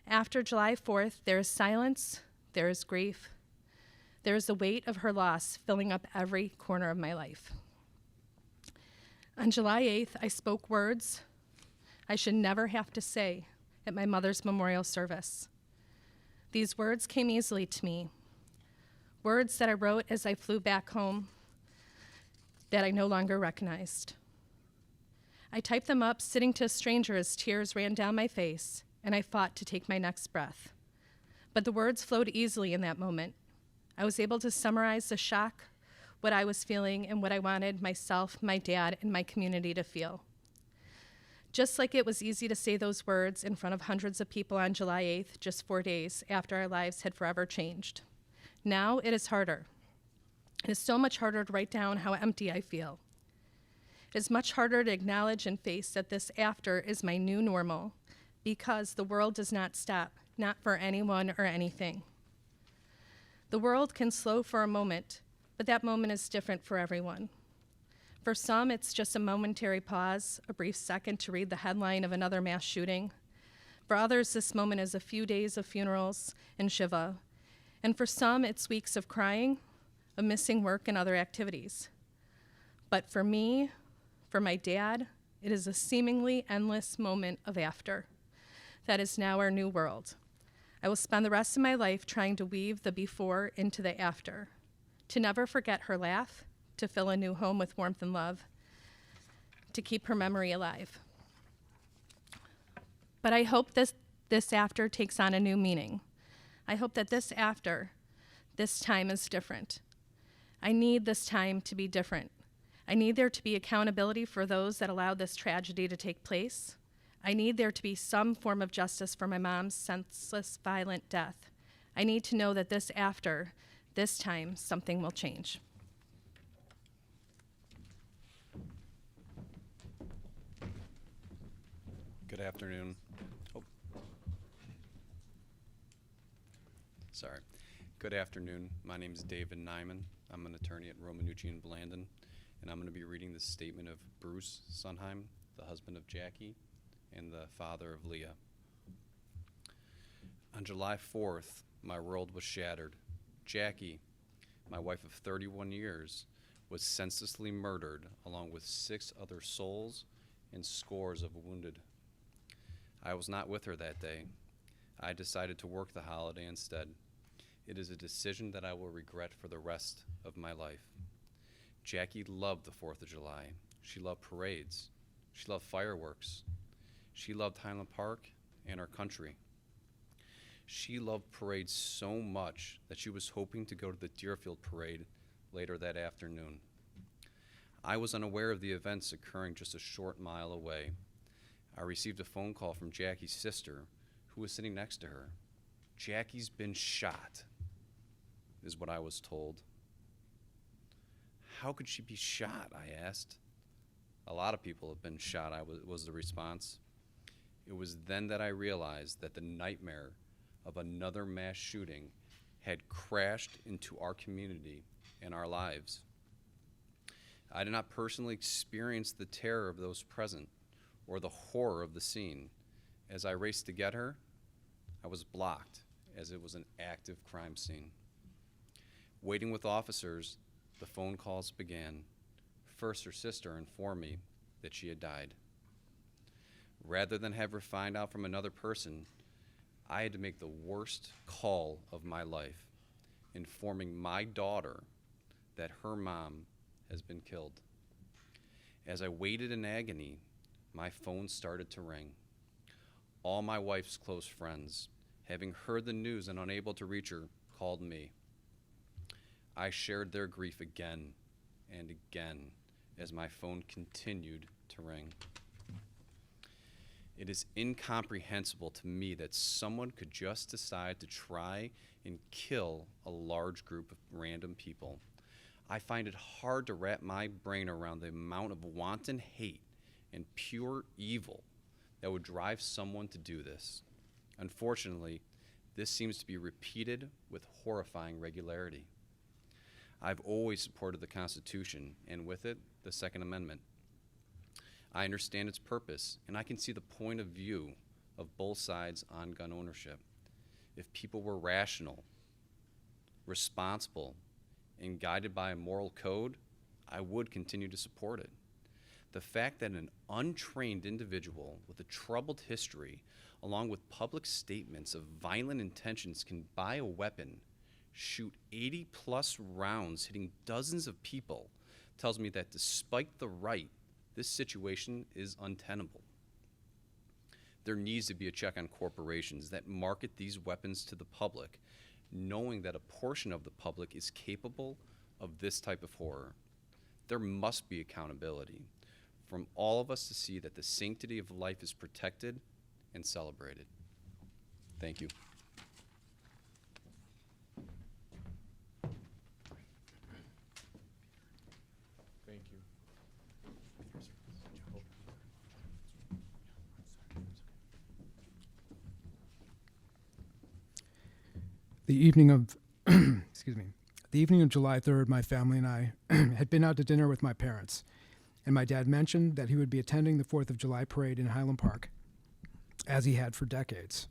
After July 4th, there is silence, there is grief. There is the weight of her loss filling up every corner of my life. On July 8th, I spoke words I should never have to say at my mother's memorial service. These words came easily to me, words that I wrote as I flew back home that I no longer recognized. I typed them up sitting to a stranger as tears ran down my face, and I fought to take my next breath. But the words flowed easily in that moment. I was able to summarize the shock, what I was feeling, and what I wanted myself, my dad, and my community to feel. Just like it was easy to say those words in front of hundreds of people on July 8th, just 4 days after our lives had forever changed. Now it is harder. It is so much harder to write down how empty I feel. It is much harder to acknowledge and face that this after is my new normal, because the world does not stop, not for anyone or anything. The world can slow for a moment, but that moment is different for everyone. For some, it's just a momentary pause, a brief second to read the headline of another mass shooting. For others, this moment is a few days of funerals and Shiva. And for some, it's weeks of crying, of missing work and other activities. But for me, for my dad, it is a seemingly endless moment of after. That is now our new world. I will spend the rest of my life trying to weave the before into the after, to never forget her laugh, to fill a new home with warmth and love, to keep her memory alive. But I hope this after takes on a new meaning. I hope that this after, this time is different. I need this time to be different. I need there to be accountability for those that allowed this tragedy to take place. I need there to be some form of justice for my mom's senseless, violent death. I need to know that this time, something will change. Good afternoon. Oh. Sorry. Good afternoon. My name is David Nyman. I'm an attorney at Romanucci Blandin, and I'm going to be reading the statement of Bruce Sunheim, the husband of Jackie and the father of Leah. On July 4th, my world was shattered. Jackie, my wife of 31 years, was senselessly murdered along with 6 other souls and scores of wounded. I was not with her that day. I decided to work the holiday instead. It is a decision that I will regret for the rest of my life. Jackie loved the 4th of July. She loved parades. She loved fireworks. She loved Highland Park and our country. She loved parades so much that she was hoping to go to the Deerfield parade later that afternoon. I was unaware of the events occurring just a short mile away. I received a phone call from Jackie's sister, who was sitting next to her. Jackie's been shot, is what I was told. How could she be shot, I asked. A lot of people have been shot, was the response. It was then that I realized that the nightmare of another mass shooting had crashed into our community and our lives. I did not personally experience the terror of those present or the horror of the scene. As I raced to get her, I was blocked as it was an active crime scene. Waiting with officers, the phone calls began. First, her sister informed me that she had died. Rather than have her find out from another person, I had to make the worst call of my life, informing my daughter that her mom has been killed. As I waited in agony, my phone started to ring. All my wife's close friends, having heard the news and unable to reach her, called me. I shared their grief again and again as my phone continued to ring. It is incomprehensible to me that someone could just decide to try and kill a large group of random people. I find it hard to wrap my brain around the amount of wanton hate and pure evil that would drive someone to do this. Unfortunately, this seems to be repeated with horrifying regularity. I've always supported the Constitution, and with it, the Second Amendment. I understand its purpose, and I can see the point of view of both sides on gun ownership. If people were rational, responsible, and guided by a moral code, I would continue to support it. The fact that an untrained individual with a troubled history, along with public statements of violent intentions, can buy a weapon, shoot 80+ rounds, hitting dozens of people, tells me that despite the right, this situation is untenable. There needs to be a check on corporations that market these weapons to the public, knowing that a portion of the public is capable of this type of horror. There must be accountability from all of us to see that the sanctity of life is protected and celebrated. Thank you. Thank you. The evening of, excuse me, the evening of July 3rd, my family and I had been out to dinner with my parents, and my dad mentioned that he would be attending the 4th of July parade in Highland Park, as he had for decades.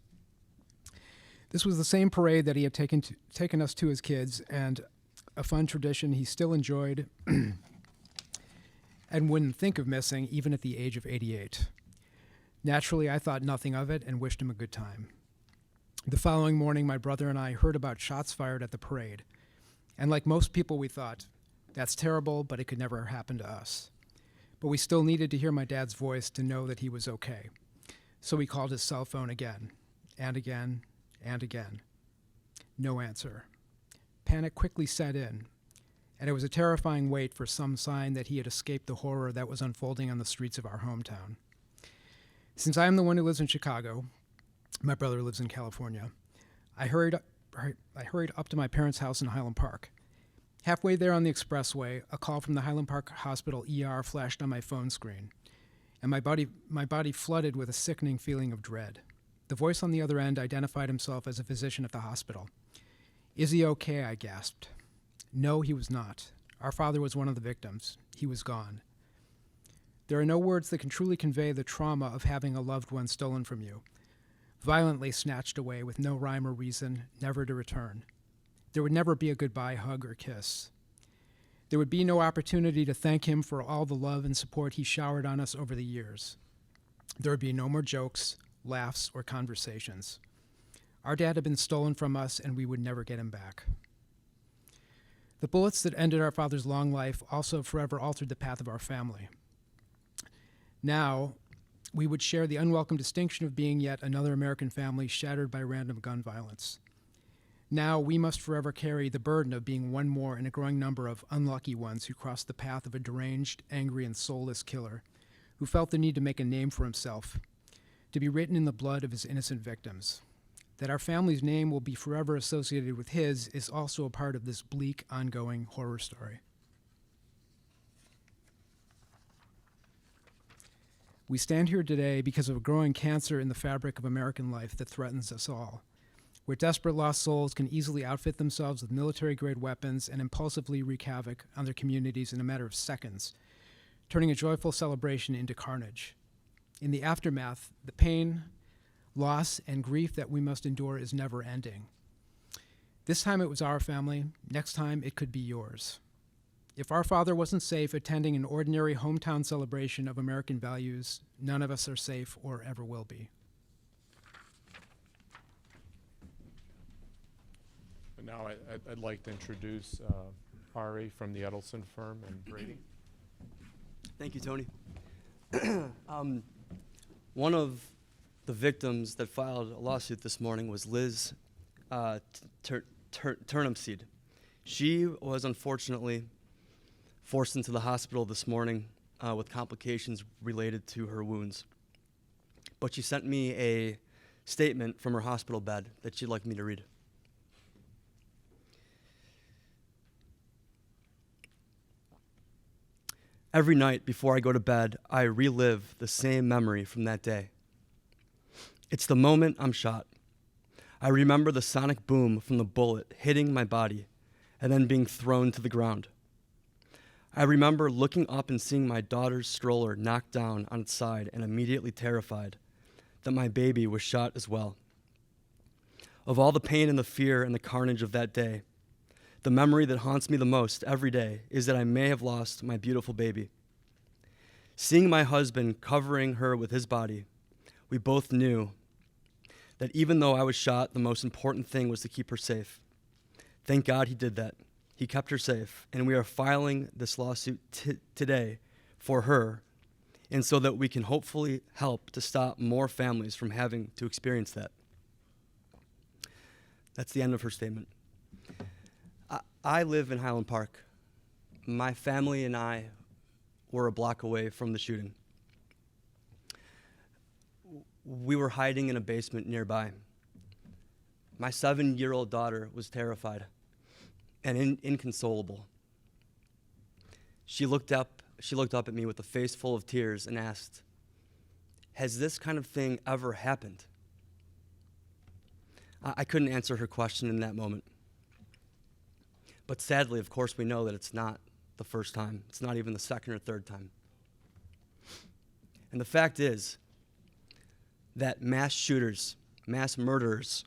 This was the same parade that he had taken us to as kids, and a fun tradition he still enjoyed and wouldn't think of missing even at the age of 88. Naturally, I thought nothing of it and wished him a good time. The following morning, my brother and I heard about shots fired at the parade. And like most people, we thought, that's terrible, but it could never happen to us. But we still needed to hear my dad's voice to know that he was okay. So we called his cell phone again, and again, and again. No answer. Panic quickly set in, and it was a terrifying wait for some sign that he had escaped the horror that was unfolding on the streets of our hometown. Since I am the one who lives in Chicago, my brother lives in California, I hurried up to my parents' house in Highland Park. Halfway there on the expressway, a call from the Highland Park Hospital ER flashed on my phone screen, and my body flooded with a sickening feeling of dread. The voice on the other end identified himself as a physician at the hospital. "Is he okay?" I gasped. No, he was not. Our father was one of the victims. He was gone. There are no words that can truly convey the trauma of having a loved one stolen from you, violently snatched away with no rhyme or reason, never to return. There would never be a goodbye hug or kiss. There would be no opportunity to thank him for all the love and support he showered on us over the years. There would be no more jokes, laughs, or conversations. Our dad had been stolen from us, and we would never get him back. The bullets that ended our father's long life also forever altered the path of our family. Now, we would share the unwelcome distinction of being yet another American family shattered by random gun violence. Now, we must forever carry the burden of being one more in a growing number of unlucky ones who crossed the path of a deranged, angry, and soulless killer who felt the need to make a name for himself, to be written in the blood of his innocent victims. That our family's name will be forever associated with his is also a part of this bleak, ongoing horror story. We stand here today because of a growing cancer in the fabric of American life that threatens us all, where desperate lost souls can easily outfit themselves with military-grade weapons and impulsively wreak havoc on their communities in a matter of seconds, turning a joyful celebration into carnage. In the aftermath, the pain, loss, and grief that we must endure is never ending. This time it was our family. Next time it could be yours. If our father wasn't safe attending an ordinary hometown celebration of American values, none of us are safe or ever will be. And now I'd like to introduce Ari from the Edelson firm and Brady. Thank you, Tony. One of the victims that filed a lawsuit this morning was Liz Turnipseed. She was unfortunately forced into the hospital this morning with complications related to her wounds. But she sent me a statement from her hospital bed that she'd like me to read. Every night before I go to bed, I relive the same memory from that day. It's the moment I'm shot. I remember the sonic boom from the bullet hitting my body and then being thrown to the ground. I remember looking up and seeing my daughter's stroller knocked down on its side and immediately terrified that my baby was shot as well. Of all the pain and the fear and the carnage of that day, the memory that haunts me the most every day is that I may have lost my beautiful baby. Seeing my husband covering her with his body, we both knew that even though I was shot, the most important thing was to keep her safe. Thank God he did that. He kept her safe, and we are filing this lawsuit today for her, and so that we can hopefully help to stop more families from having to experience that. That's the end of her statement. I live in Highland Park. My family and I were a block away from the shooting. We were hiding in a basement nearby. My 7-year-old daughter was terrified and inconsolable. She looked up at me with a face full of tears and asked, "Has this kind of thing ever happened?" I couldn't answer her question in that moment. But sadly, of course, we know that it's not the first time. It's not even the second or third time. And the fact is that mass shooters, mass murderers,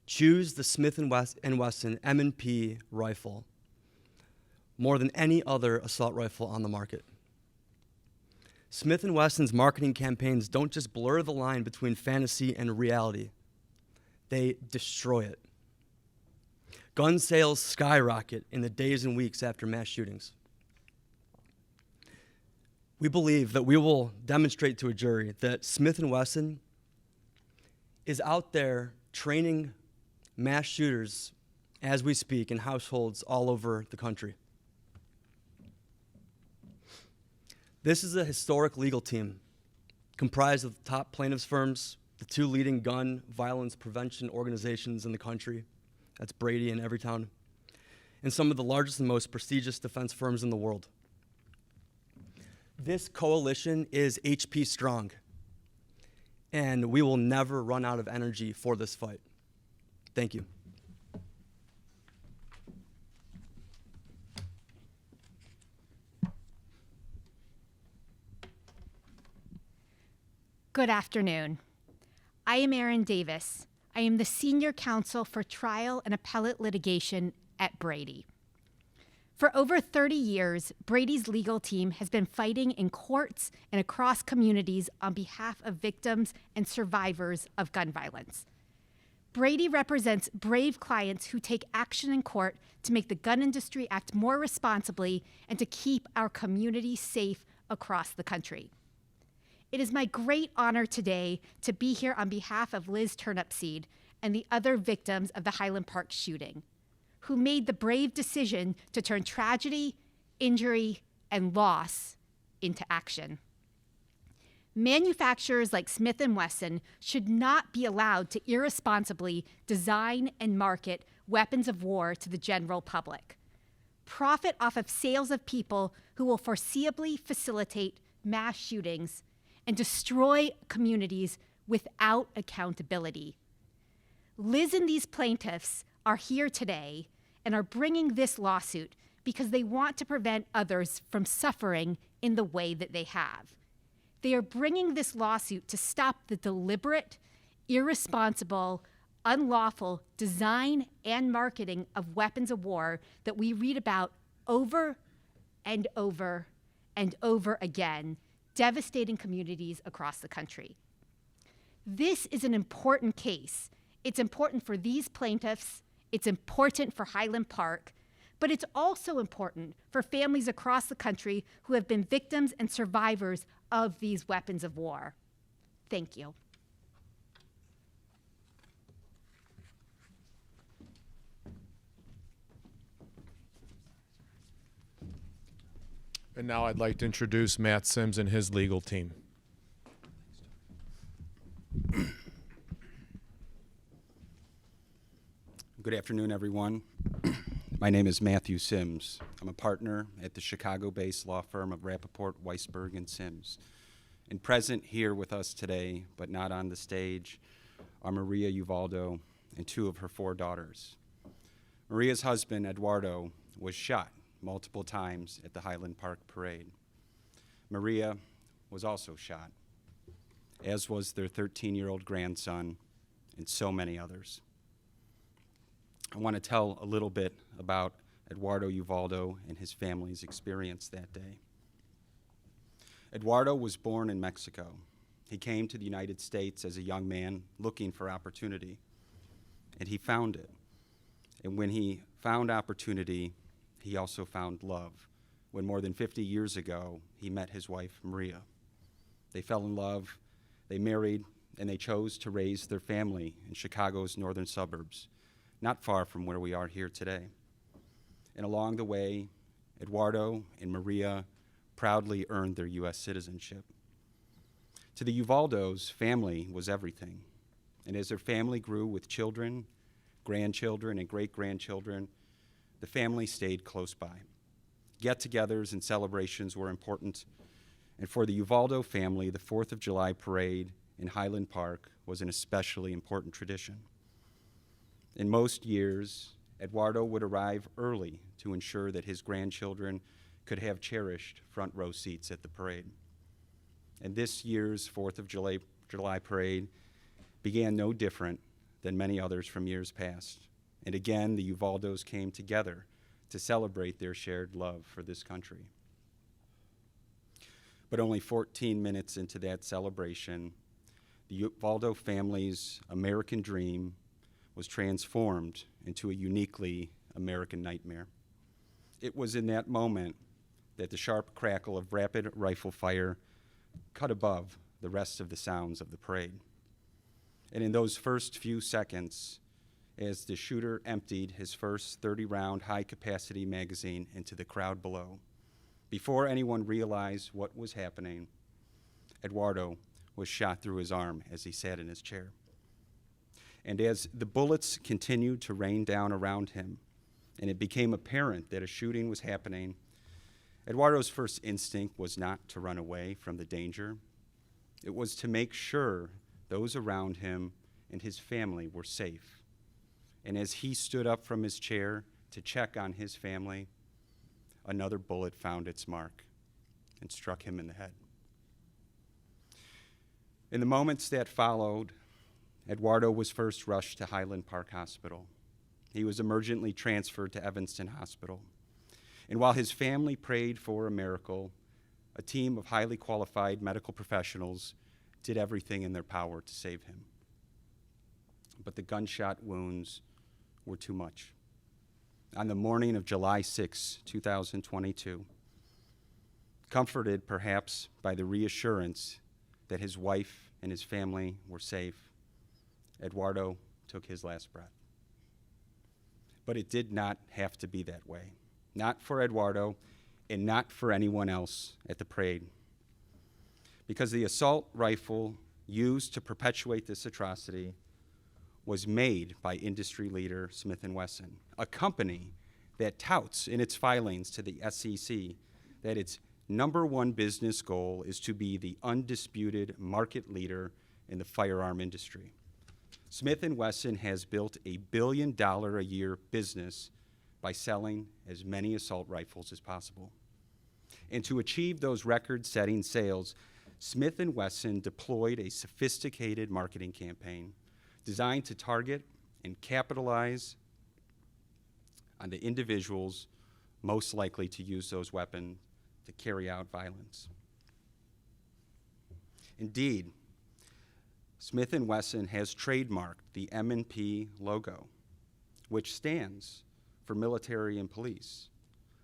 choose the Smith & Wesson M&P rifle more than any other assault rifle on the market. Smith & Wesson's marketing campaigns don't just blur the line between fantasy and reality. They destroy it. Gun sales skyrocket in the days and weeks after mass shootings. We believe that we will demonstrate to a jury that Smith & Wesson is out there training mass shooters as we speak in households all over the country. This is a historic legal team comprised of the top plaintiffs' firms, the two leading gun violence prevention organizations in the country, that's Brady and Everytown, and some of the largest and most prestigious defense firms in the world. This coalition is HP strong, and we will never run out of energy for this fight. Thank you. Good afternoon. I am Erin Davis. I am the Senior Counsel for Trial and Appellate Litigation at Brady. For over 30 years, Brady's legal team has been fighting in courts and across communities on behalf of victims and survivors of gun violence. Brady represents brave clients who take action in court to make the gun industry act more responsibly and to keep our community safe across the country. It is my great honor today to be here on behalf of Liz Turnipseed and the other victims of the Highland Park shooting, who made the brave decision to turn tragedy, injury, and loss into action. Manufacturers like Smith Wesson should not be allowed to irresponsibly design and market weapons of war to the general public, profit off of sales of people who will foreseeably facilitate mass shootings, and destroy communities without accountability. Liz and these plaintiffs are here today and are bringing this lawsuit because they want to prevent others from suffering in the way that they have. They are bringing this lawsuit to stop the deliberate, irresponsible, unlawful design and marketing of weapons of war that we read about over and over and over again, devastating communities across the country. This is an important case. It's important for these plaintiffs, it's important for Highland Park, but it's also important for families across the country who have been victims and survivors of these weapons of war. Thank you. And now I'd like to introduce Matt Sims and his legal team. Good afternoon, everyone. My name is Matthew Sims. I'm a partner at the Chicago-based law firm of Rappaport, Weisberg, and Sims. And present here with us today, but not on the stage, are Maria Uvaldo and two of her 4 daughters. Maria's husband, Eduardo, was shot multiple times at the Highland Park parade. Maria was also shot, as was their 13-year-old grandson and so many others. I want to tell a little bit about Eduardo Uvaldo and his family's experience that day. Eduardo was born in Mexico. He came to the United States as a young man looking for opportunity, and he found it. And when he found opportunity, he also found love. When more than 50 years ago, he met his wife, Maria. They fell in love, they married, and they chose to raise their family in Chicago's northern suburbs, not far from where we are here today. And along the way, Eduardo and Maria proudly earned their U.S. citizenship. To the Uvaldos, family was everything. And as their family grew with children, grandchildren, and great-grandchildren, the family stayed close by. Get-togethers and celebrations were important, and for the Uvaldo family, the 4th of July parade in Highland Park was an especially important tradition. In most years, Eduardo would arrive early to ensure that his grandchildren could have cherished front row seats at the parade. And this year's 4th of July parade began no different than many others from years past. And again, the Uvaldos came together to celebrate their shared love for this country. But only 14 minutes into that celebration, the Uvaldo family's American dream was transformed into a uniquely American nightmare. It was in that moment that the sharp crackle of rapid rifle fire cut above the rest of the sounds of the parade. And in those first few seconds, as the shooter emptied his first 30-round high-capacity magazine into the crowd below. Before anyone realized what was happening, Eduardo was shot through his arm as he sat in his chair. And as the bullets continued to rain down around him, and it became apparent that a shooting was happening, Eduardo's first instinct was not to run away from the danger. It was to make sure those around him and his family were safe. And as he stood up from his chair to check on his family, another bullet found its mark and struck him in the head. In the moments that followed, Eduardo was first rushed to Highland Park Hospital. He was emergently transferred to Evanston Hospital. And while his family prayed for a miracle, a team of highly qualified medical professionals did everything in their power to save him. But the gunshot wounds were too much. On the morning of July 6, 2022, comforted perhaps by the reassurance that his wife and his family were safe, Eduardo took his last breath. But it did not have to be that way. Not for Eduardo and not for anyone else at the parade. Because the assault rifle used to perpetuate this atrocity was made by industry leader Smith & Wesson, a company that touts in its filings to the SEC that its number one business goal is to be the undisputed market leader in the firearm industry. Smith & Wesson has built a $1 billion a year business by selling as many assault rifles as possible. And to achieve those record-setting sales, Smith & Wesson deployed a sophisticated marketing campaign designed to target and capitalize on the individuals most likely to use those weapons to carry out violence. Indeed, Smith & Wesson has trademarked the M&P logo, which stands for military and police,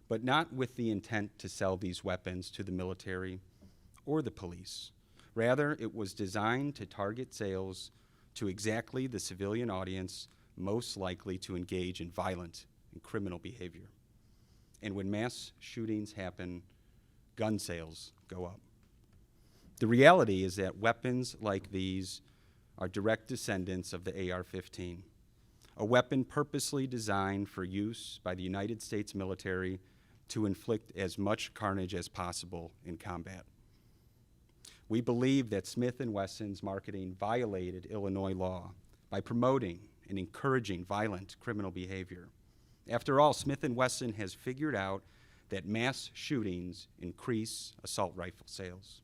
but not with the intent to sell these weapons to the military or the police. Rather, it was designed to target sales to exactly the civilian audience most likely to engage in violent and criminal behavior. And when mass shootings happen, gun sales go up. The reality is that weapons like these are direct descendants of the AR-15, a weapon purposely designed for use by the United States military to inflict as much carnage as possible in combat. We believe that Smith & Wesson's marketing violated Illinois law by promoting and encouraging violent criminal behavior. After all, Smith & Wesson has figured out that mass shootings increase assault rifle sales.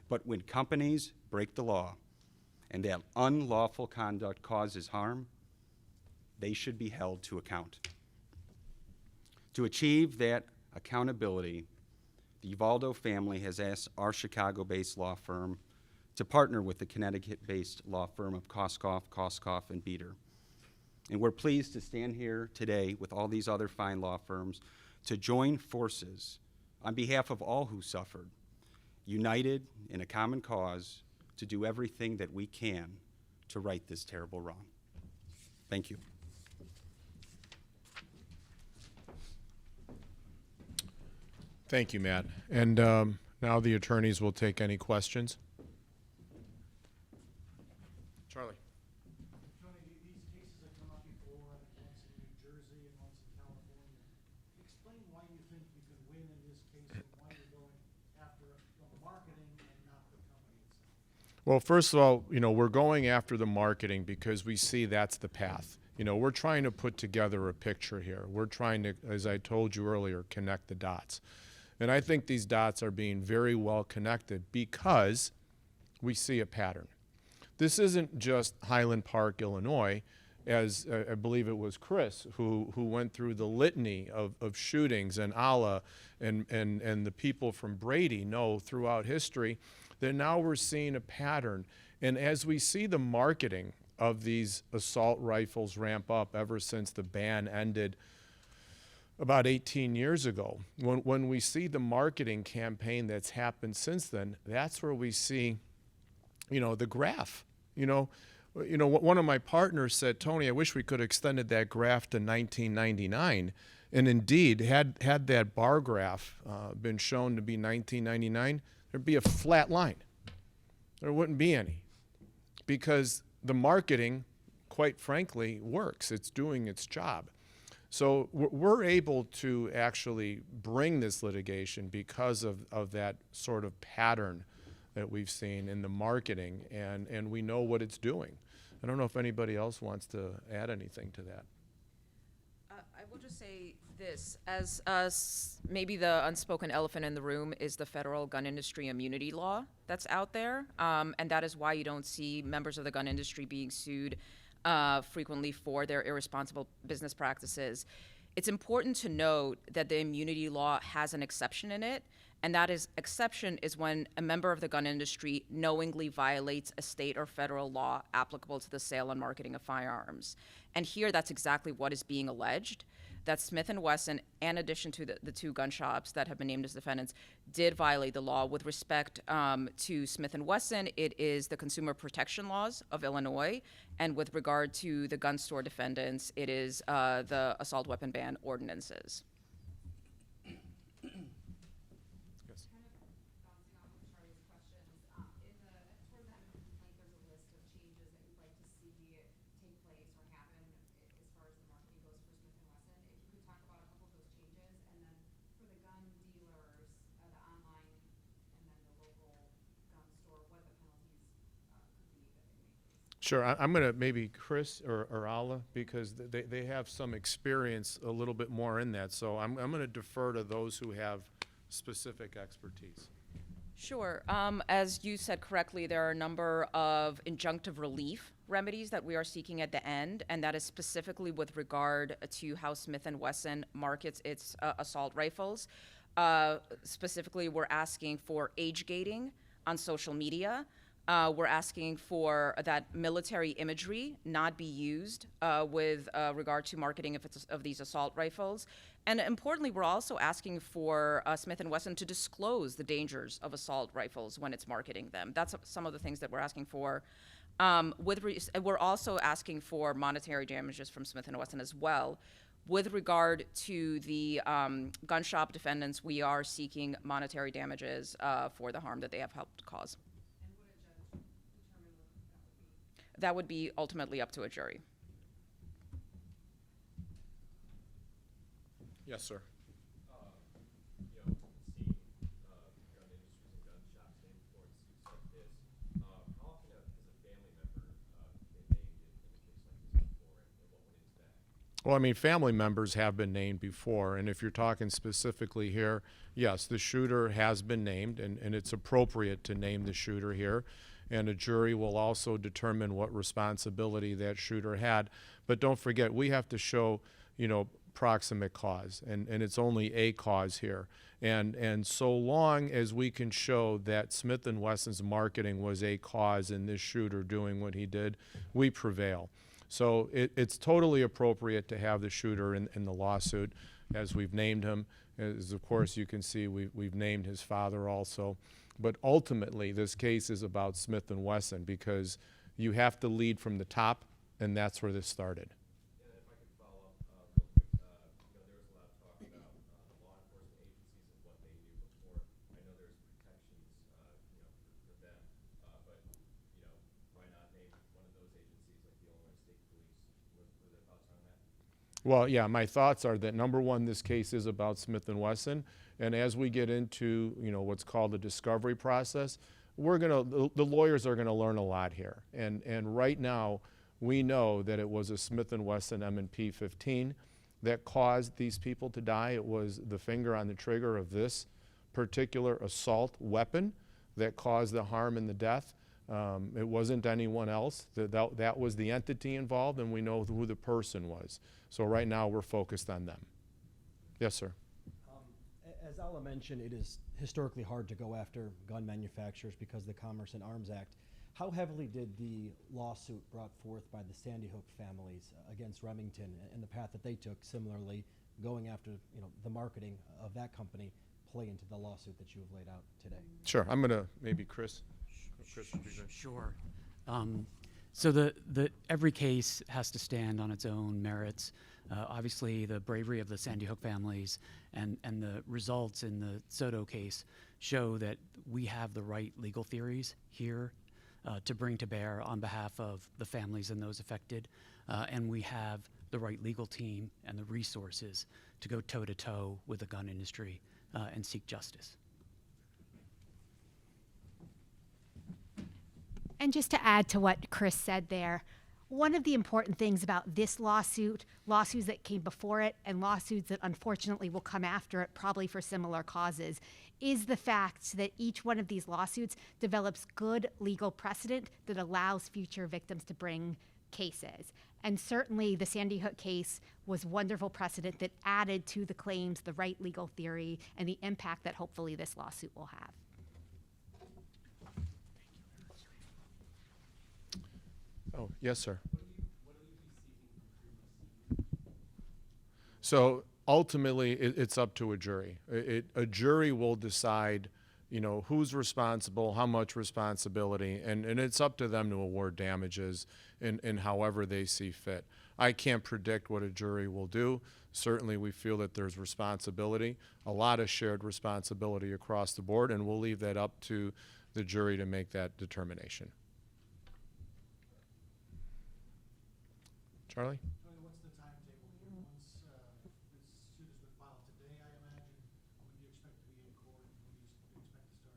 But when companies break the law and that unlawful conduct causes harm, they should be held to account. To achieve that accountability, the Uvaldo family has asked our Chicago-based law firm to partner with the Connecticut-based law firm of Koskoff, and Beater. And we're pleased to stand here today with all these other fine law firms to join forces on behalf of all who suffered, united in a common cause to do everything that we can to right this terrible wrong. Thank you. Thank you, Matt. And now the attorneys will take any questions. Charlie. Tony, these cases have come up before, once in New Jersey and once in California. Explain why you think you can win in this case and why you're going after the marketing and not the company itself. Well, first of all, we're going after the marketing because we see that's the path. We're trying to put together a picture here. We're trying to, as I told you earlier, connect the dots. And I think these dots are being very well connected because we see a pattern. This isn't just Highland Park, Illinois, as I believe it was Chris who went through the litany of shootings, and Allah and the people from Brady know throughout history that now we're seeing a pattern. And as we see the marketing of these assault rifles ramp up ever since the ban ended about 18 years ago, when we see the marketing campaign that's happened since then, that's where we see, the graph. You know, one of my partners said, Tony, I wish we could have extended that graph to 1999. And indeed, had that bar graph been shown to be 1999, there'd be a flat line. There wouldn't be any. Because the marketing, quite frankly, works. It's doing its job. So we're able to actually bring this litigation because of that sort of pattern that we've seen in the marketing, and we know what it's doing. I don't know if anybody else wants to add anything to that. I will just say this, as maybe the unspoken elephant in the room is the federal gun industry immunity law that's out there, and that is why you don't see members of the gun industry being sued frequently for their irresponsible business practices. It's important to note that the immunity law has an exception in it, and that exception is when a member of the gun industry knowingly violates a state or federal law applicable to the sale and marketing of firearms. And here, that's exactly what is being alleged, that Smith & Wesson, in addition to the two gun shops that have been named as defendants, did violate the law. With respect to Smith & Wesson, it is the consumer protection laws of Illinois, and with regard to the gun store defendants, it is the assault weapon ban ordinances. Sure, I'm going to maybe Chris or Alla, because they have some experience a little bit more in that. So I'm going to defer to those who have specific expertise. Sure. As you said correctly, there are a number of injunctive relief remedies that we are seeking at the end, and that is specifically with regard to how Smith & Wesson markets its assault rifles. Specifically, we're asking for age gating on social media. We're asking for that military imagery not be used with regard to marketing of these assault rifles. And importantly, we're also asking for Smith & Wesson to disclose the dangers of assault rifles when it's marketing them. That's some of the things that we're asking for. We're also asking for monetary damages from Smith & Wesson as well. With regard to the gun shop defendants, we are seeking monetary damages for the harm that they have helped cause. That would be ultimately up to a jury. Yes, sir. Well, I mean, family members have been named before, and if you're talking specifically here, yes, the shooter has been named, and it's appropriate to name the shooter here. And a jury will also determine what responsibility that shooter had. But don't forget, we have to show, proximate cause, and it's only a cause here. And so long as we can show that Smith & Wesson's marketing was a cause in this shooter doing what he did, we prevail. So it's totally appropriate to have the shooter in the lawsuit, as we've named him. As of course you can see, we've named his father also. But ultimately, this case is about Smith & Wesson, because you have to lead from the top, and that's where this started. Yeah, if I could follow up real quick, there was a lot of talk about the law enforcement agencies and what they knew before. I know there's protections, for them, but why not name one of those agencies like the Illinois State Police? What are their thoughts on that? Well, yeah, my thoughts are that, number one, this case is about Smith & Wesson. And as we get into, what's called the discovery process, the lawyers are gonna learn a lot here. And right now, we know that it was a Smith & Wesson M&P 15 that caused these people to die. It was the finger on the trigger of this particular assault weapon that caused the harm and the death. It wasn't anyone else. That was the entity involved, and we know who the person was. So right now, we're focused on them. Yes, sir. As Alla mentioned, it is historically hard to go after gun manufacturers because of the Commerce and Arms Act. How heavily did the lawsuit brought forth by the Sandy Hook families against Remington and the path that they took, similarly going after the marketing of that company, play into the lawsuit that you have laid out today? Sure. I'm going to maybe Chris. Chris would be great. Sure. So every case has to stand on its own merits. Obviously, the bravery of the Sandy Hook families and the results in the Soto case show that we have the right legal theories here to bring to bear on behalf of the families and those affected. And we have the right legal team and the resources to go toe-to-toe with the gun industry and seek justice. And just to add to what Chris said there, one of the important things about this lawsuit, lawsuits that came before it, and lawsuits that unfortunately will come after it, probably for similar causes, is the fact that each one of these lawsuits develops good legal precedent that allows future victims to bring cases. And certainly the Sandy Hook case was wonderful precedent that added to the claims the right legal theory and the impact that hopefully this lawsuit will have. Oh, yes, sir. So ultimately, it's up to a jury. A jury will decide, you know, who's responsible, how much responsibility, and it's up to them to award damages in however they see fit. I can't predict what a jury will do. Certainly, we feel that there's responsibility, a lot of shared responsibility across the board, and we'll leave that up to the jury to make that determination. Charlie? Tony, what's the timetable here? Once this suit has been filed today, I imagine, when do you expect to be in court? When do you expect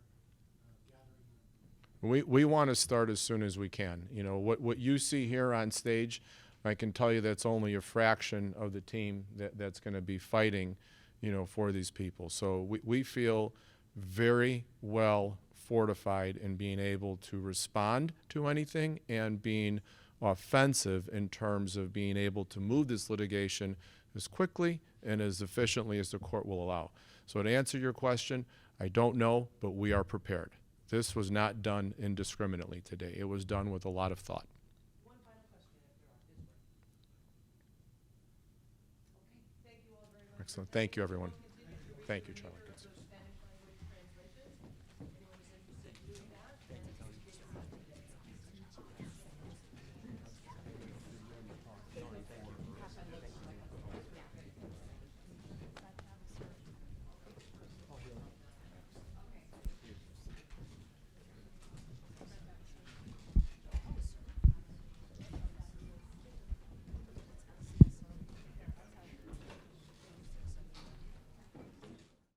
to start gathering? We want to start as soon as we can. You know, what you see here on stage, I can tell you that's only a fraction of the team that's going to be fighting, you know, for these people. So we feel very well fortified in being able to respond to anything and being offensive in terms of being able to move this litigation as quickly and as efficiently as the court will allow. So to answer your question, I don't know, but we are prepared. This was not done indiscriminately today. It was done with a lot of thought. One final question after this one. Okay, thank you all very much. Excellent. Thank you, everyone. Thank you, Charlie.